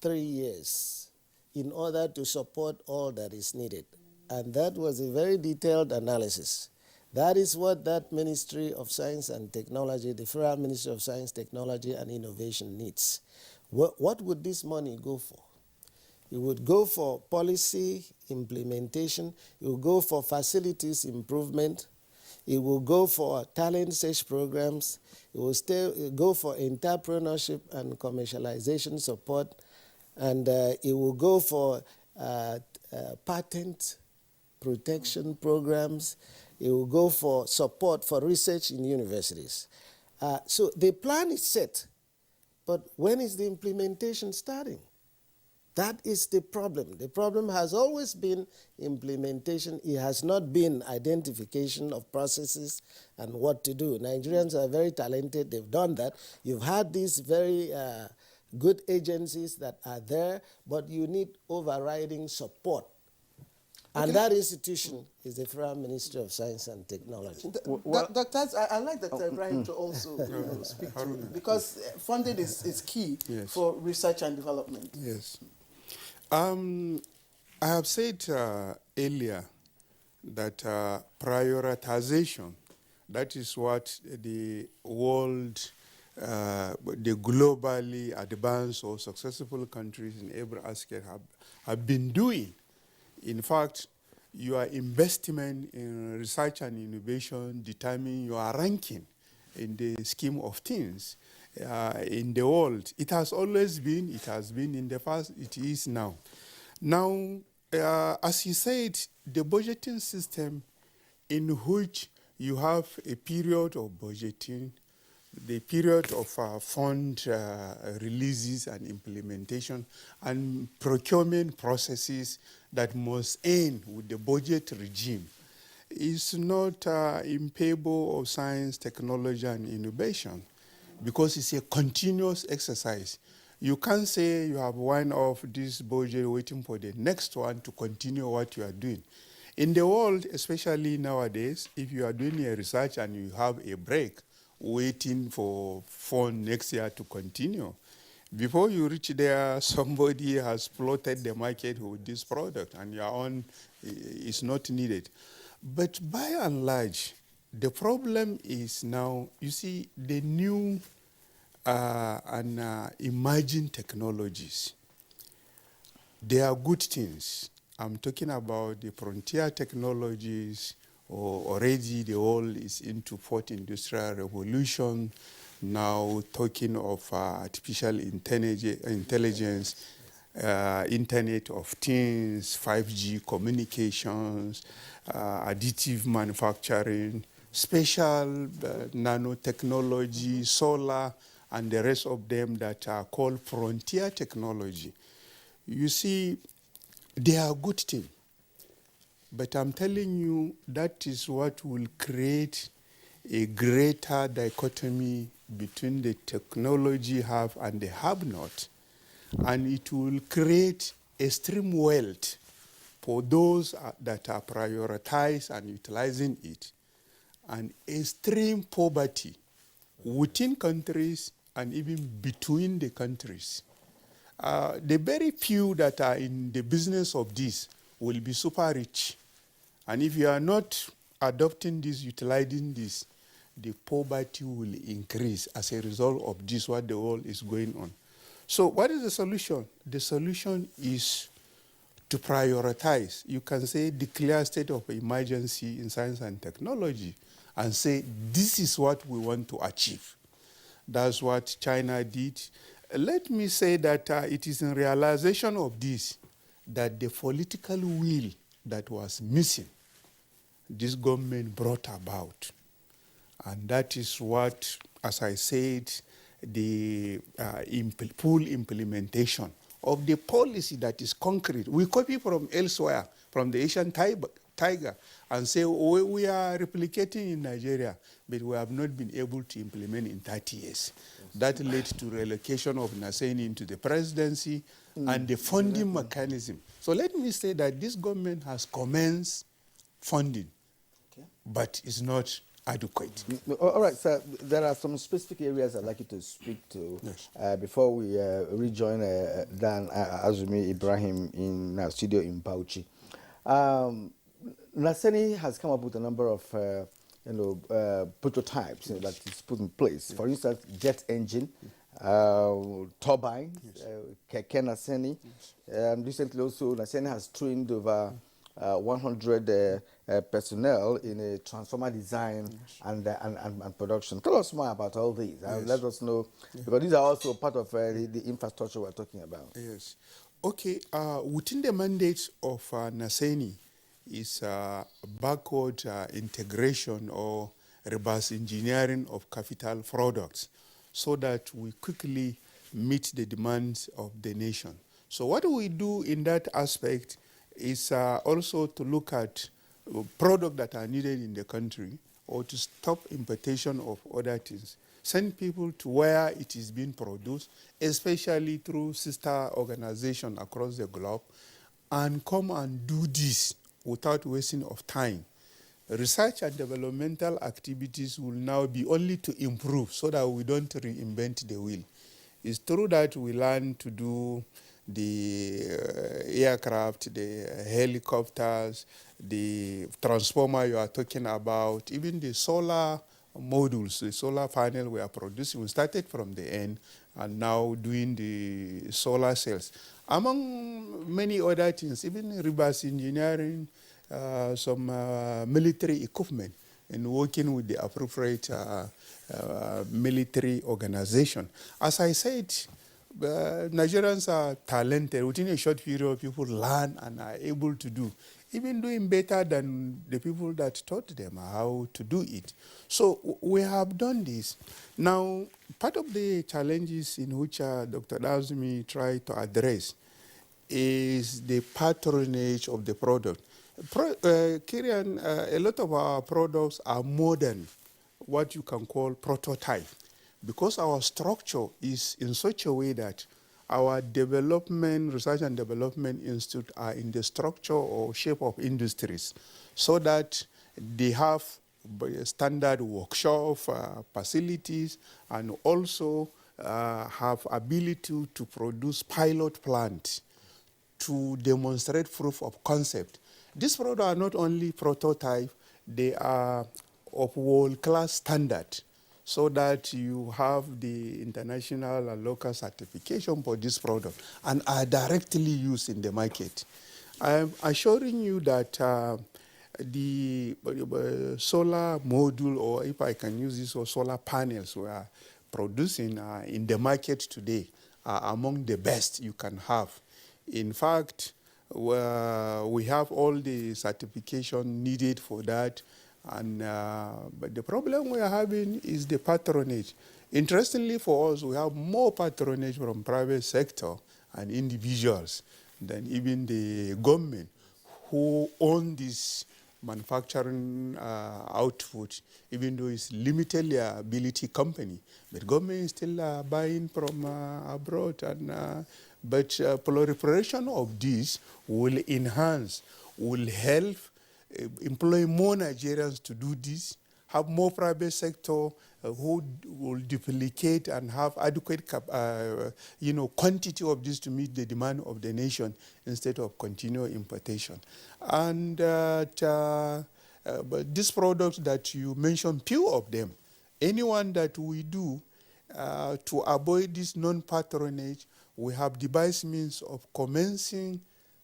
3 years in order to support all that is needed. And that was a very detailed analysis. That is what that Ministry of Science and Technology, the Federal Ministry of Science, Technology and Innovation needs. What would this money go for? It would go for policy implementation. It would go for facilities improvement. It will go for talent search programs. It will go for entrepreneurship and commercialization support. And it will go for patent protection programs. It will go for support for research in universities. So the plan is set, but when is the implementation starting? That is the problem. The problem has always been implementation. It has not been identification of processes and what to do. Nigerians are very talented. They've done that. You've had these very good agencies that are there, but you need overriding support. And that institution is the Federal Ministry of Science and Technology. Doctors, I like Dr. Ibrahim to also speak to it, because funding is key for research and development. Yes. I have said earlier that prioritization, that is what the world, the globally advanced or successful countries in every aspect have been doing. In fact, your investment in research and innovation determine your ranking in the scheme of things in the world. It has always been, it has been in the past, it is now. Now, as you said, the budgeting system in which you have a period of budgeting, the period of fund releases and implementation, and procurement processes that must end with the budget regime is not impayable of science, technology, and innovation, because it's a continuous exercise. You can't say you have one off this budget waiting for the next one to continue what you are doing. In the world, especially nowadays, if you are doing a research and you have a break, waiting for next year to continue, before you reach there, somebody has plotted the market with this product and your own is not needed. But by and large, the problem is now, you see, the new and emerging technologies. They are good things. I'm talking about the frontier technologies, or already the world is into fourth industrial revolution, now talking of artificial intelligence, Internet of Things, 5G communications, additive manufacturing, special nanotechnology, solar, and the rest of them that are called frontier technology. You see, they are good things. But I'm telling you, that is what will create a greater dichotomy between the technology have and the have not. And it will create extreme wealth for those that are prioritized and utilizing it, and extreme poverty within countries and even between the countries. The very few that are in the business of this will be super rich. And if you are not adopting this, utilizing this, the poverty will increase as a result of this, what the world is going on. So what is the solution? The solution is to prioritize. You can say declare state of emergency in science and technology and say this is what we want to achieve. That's what China did. Let me say that it is in realization of this that the political will that was missing, this government brought about. And that is what, as I said, the full implementation of the policy that is concrete. We copy from elsewhere, from the Asian tiger, and say, oh, we are replicating in Nigeria, but we have not been able to implement in 30 years. That led to relocation of Naseni into the presidency and the funding mechanism. So let me say that this government has commenced funding, but it's not adequate. All right, sir. There are some specific areas I'd like you to speak to before we rejoin Dan Azumi Ibrahim in our studio in Bauchi. Naseni has come up with a number of prototypes that is put in place. For instance, jet engine, turbine, Keke Naseni. Recently also, Naseni has trained over 100 personnel in a transformer design and production. Tell us more about all these. Let us know, because these are also part of the infrastructure we're talking about. Yes. Okay, within the mandate of Naseni is backward integration or reverse engineering of capital products so that we quickly meet the demands of the nation. So what we do in that aspect is also to look at products that are needed in the country, or to stop importation of other things. Send people to where it is being produced, especially through sister organizations across the globe, and come and do this without wasting of time. Research and developmental activities will now be only to improve so that we don't reinvent the wheel. It's true that we learn to do the aircraft, the helicopters, the transformer you are talking about, even the solar modules, the solar panel we are producing. We started from the end and now doing the solar cells. Among many other things, even reverse engineering, some military equipment, and working with the appropriate military organization. As I said, Nigerians are talented. Within a short period, people learn and are able to do, even doing better than the people that taught them how to do it. So we have done this. Now, part of the challenges in which Dr. Azumi tried to address is the patronage of the product. Kirian, a lot of our products are modern, what you can call prototype, because our structure is in such a way that our development, research and development institute are in the structure or shape of industries, so that they have standard workshop facilities, and also have ability to produce pilot plants to demonstrate proof of concept. These products are not only prototype, they are of world-class standard. so that you have the international and local certification for this product and are directly used in the market. I'm assuring you that the solar module, or if I can use this, or solar panels we are producing in the market today are among the best you can have. In fact, we have all the certification needed for that, and but the problem we are having is the patronage. Interestingly for us, we have more patronage from private sector and individuals than even the government, who own this manufacturing output, even though it's limited liability company. But government is still buying from abroad, and but proliferation of this will enhance, will help employ more Nigerians to do this, have more private sector who will duplicate and have adequate quantity of this to meet the demand of the nation instead of continual importation. And but these products that you mentioned, few of them, anyone that we do to avoid this non-patronage, we have devised means of commencing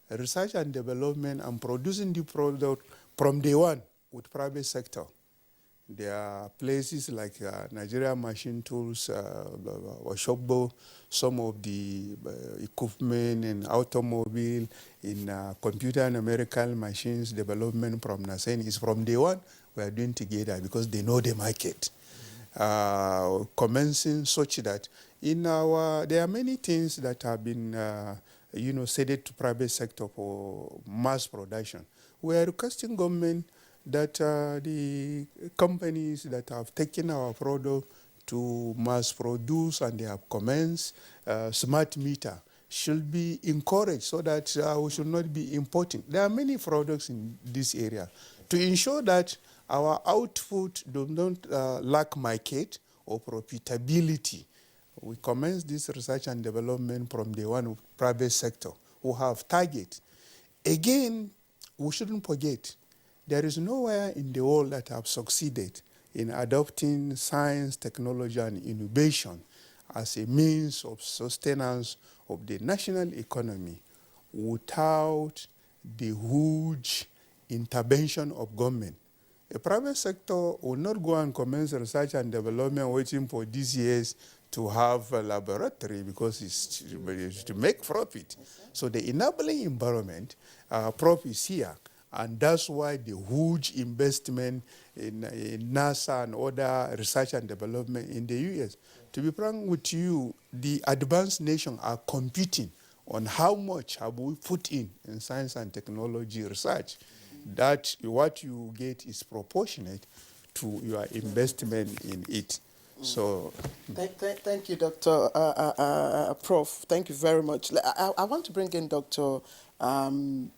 research and development and producing the product from day one with private sector. There are places like Nigeria Machine Tools, Oshogbo, some of the equipment in automobile, in computer and numerical machines development from Nasen is from day one we are doing together because they know the market. Commencing such that in our, there are many things that have been ceded to private sector for mass production. We are requesting government that the companies that have taken our product to mass produce and they have commenced smart meter should be encouraged so that we should not be importing. There are many products in this area to ensure that our output does not lack market or profitability. We commence this research and development from the one private sector who have target. Again, we shouldn't forget, there is nowhere in the world that have succeeded in adopting science, technology, and innovation as a means of sustenance of the national economy without the huge intervention of government. The private sector will not go and commence research and development waiting for these years to have a laboratory because it's to make profit. So the enabling environment, profit is here. And that's why the huge investment in NASA and other research and development in the US. To be frank with you, the advanced nations are competing on how much have we put in science and technology research. That what you get is proportionate to your investment in it. So, thank you, Dr. Prof. Thank you very much. I want to bring in Dr. Dan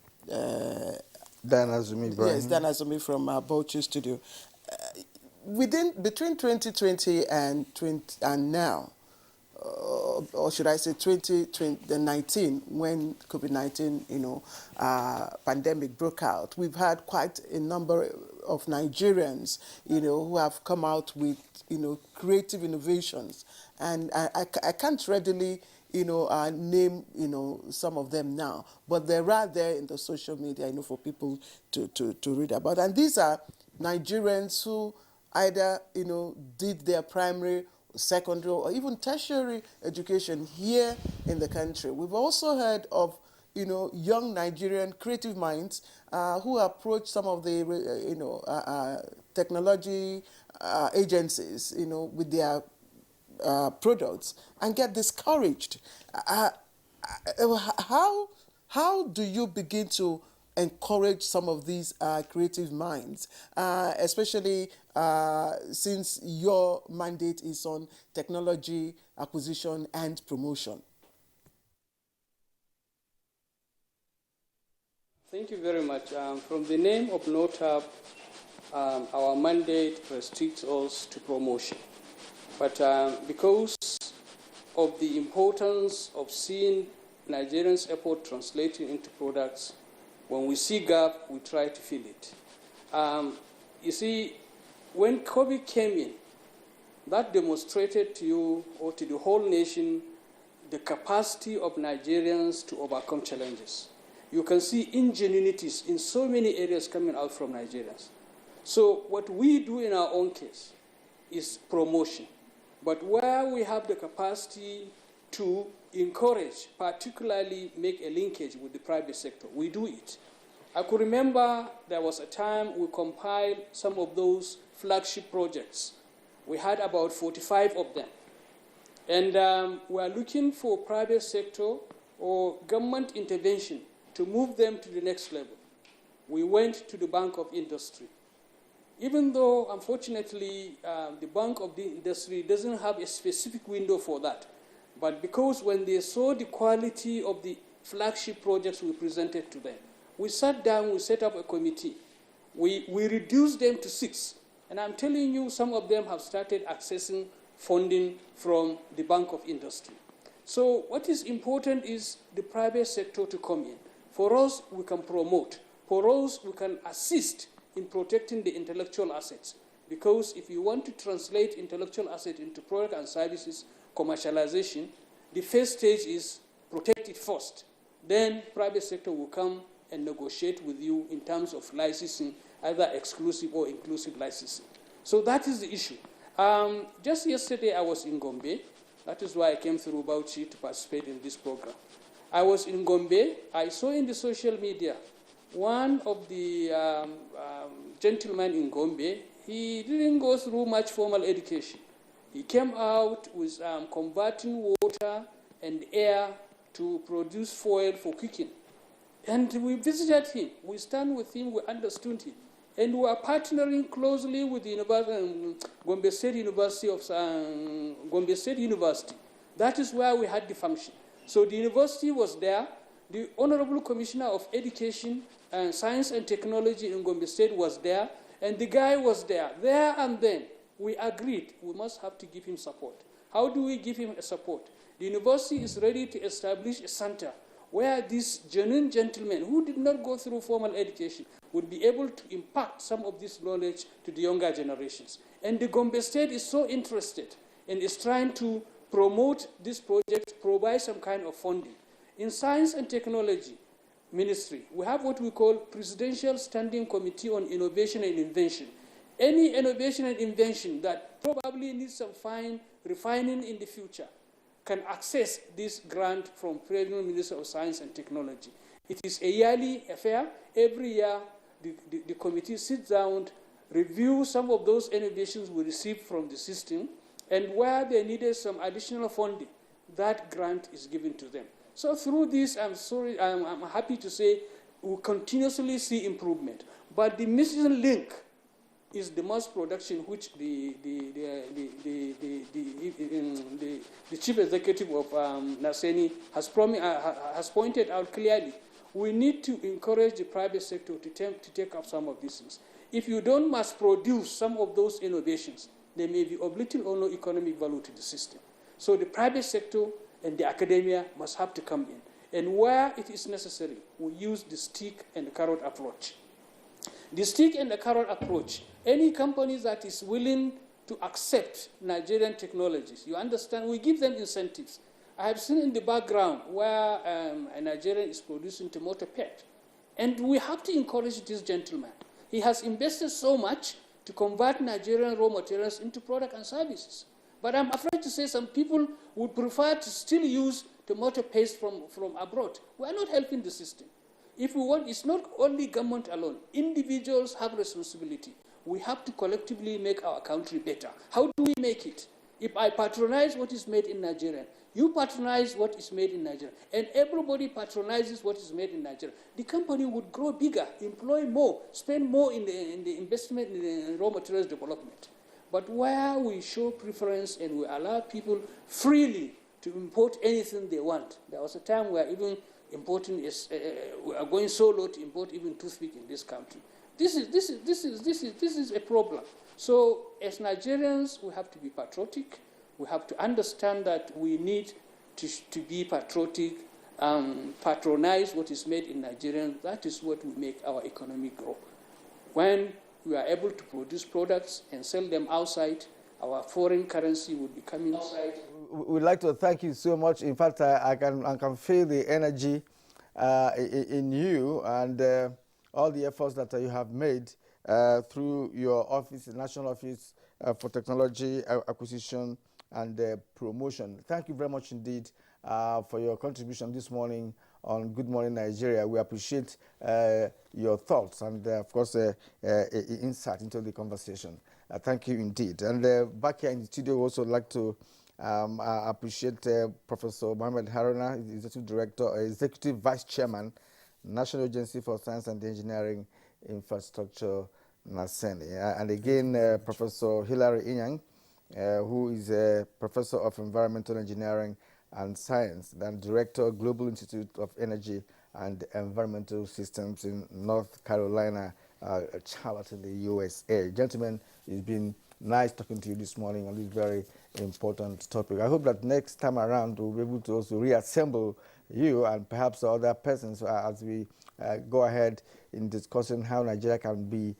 Azumi Ibrahim. Yes, Dan Azumi from Bauchi Studio. Between 2020 and now, or should I say 2019, when COVID-19, pandemic broke out, we've had quite a number of Nigerians, who have come out with, creative innovations, and I can't readily, name, some of them now, but they're right there in the social media, for people to read about. And these are Nigerians who either, did their primary, secondary, or even tertiary education here in the country. We've also heard of, young Nigerian creative minds who approach some of the, technology agencies, with their products and get discouraged. How do you begin to encourage some of these creative minds, especially since your mandate is on technology acquisition and promotion? Thank you very much. From the name of NOTAP, our mandate restricts us to promotion. But because of the importance of seeing Nigerians' effort translating into products, when we see gap, we try to fill it. You see, when COVID came in, that demonstrated to you or to the whole nation the capacity of Nigerians to overcome challenges. You can see ingenuities in so many areas coming out from Nigerians. So what we do in our own case is promotion. But where we have the capacity to encourage, particularly make a linkage with the private sector, we do it. I could remember there was a time we compiled some of those flagship projects. We had about 45 of them. And we are looking for private sector or government intervention to move them to the next level. We went to the Bank of Industry. Even though, unfortunately, the Bank of the Industry doesn't have a specific window for that, but because when they saw the quality of the flagship projects we presented to them, we sat down, we set up a committee. We reduced them to 6. And I'm telling you, some of them have started accessing funding from the Bank of Industry. So what is important is the private sector to come in. For us, we can promote. For us, we can assist in protecting the intellectual assets. Because if you want to translate intellectual assets into product and services, commercialization, the first stage is protect it first. Then private sector will come and negotiate with you in terms of licensing, either exclusive or inclusive licensing. So that is the issue. Just yesterday I was in Gombe. That is why I came through Bauchi to participate in this program. I was in Gombe. I saw in the social media one of the gentlemen in Gombe, he didn't go through much formal education. He came out with converting water and air to produce fuel for cooking. And we visited him. We stand with him. We understood him. And we are partnering closely with the Gombe State University Gombe State University. That is where we had the function. So the university was there. The Honorable Commissioner of Education and Science and Technology in Gombe State was there. And the guy was there. There and then, we agreed we must have to give him support. How do we give him a support? The university is ready to establish a center where this genuine gentleman who did not go through formal education would be able to impart some of this knowledge to the younger generations. And the Gombe State is so interested and is trying to promote this project, provide some kind of funding. In Science and Technology Ministry, we have what we call Presidential Standing Committee on Innovation and Invention. Any innovation and invention that probably needs some fine refining in the future can access this grant from President Minister of Science and Technology. It is a yearly affair. Every year, the committee sits down, review some of those innovations we received from the system, and where they needed some additional funding, that grant is given to them. So through this, I'm happy to say we continuously see improvement. But the missing link is the mass production, which the chief executive of Naseni has pointed out clearly. We need to encourage the private sector to take up some of these things. If you don't mass produce some of those innovations, they may be of little or no economic value to the system. So the private sector and the academia must have to come in. And where it is necessary, we use the stick and the carrot approach. The stick and the carrot approach, any company that is willing to accept Nigerian technologies, you understand, we give them incentives. I have seen in the background where a Nigerian is producing tomato paste. And we have to encourage this gentleman. He has invested so much to convert Nigerian raw materials into product and services. But I'm afraid to say some people would prefer to still use tomato paste from abroad. We are not helping the system. If we want, it's not only government alone. Individuals have responsibility. We have to collectively make our country better. How do we make it? If I patronize what is made in Nigeria, you patronize what is made in Nigeria, and everybody patronizes what is made in Nigeria, the company would grow bigger, employ more, spend more in the investment in the raw materials development. But where we show preference and we allow people freely to import anything they want, there was a time where even importing we are going so low to import even toothpick in this country. This is a problem. So as Nigerians, we have to be patriotic. We have to understand that we need to be patriotic, patronize what is made in Nigeria. That is what will make our economy grow. When we are able to produce products and sell them outside, our foreign currency would be coming outside. We'd like to thank you so much. In fact, I can feel the energy in you and all the efforts that you have made through your office, the National Office for Technology Acquisition and Promotion. Thank you very much indeed for your contribution this morning on Good Morning Nigeria. We appreciate your thoughts and, of course, insight into the conversation. Thank you indeed. And back here in the studio, we also like to I appreciate Professor Mohammed Haruna, Executive Director, Executive Vice Chairman, National Agency for Science and Engineering Infrastructure, NASENI. And again, Professor Hilary Inyang, who is a Professor of Environmental Engineering and Science, then Director, Global Institute of Energy and Environmental Systems in North Carolina, Charlotte in the USA. Gentlemen, it's been nice talking to you this morning on this very important topic. I hope that next time around we'll be able to also reassemble you and perhaps other persons as we go ahead in discussing how Nigeria can be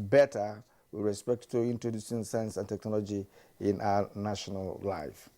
better with respect to introducing science and technology in our national life.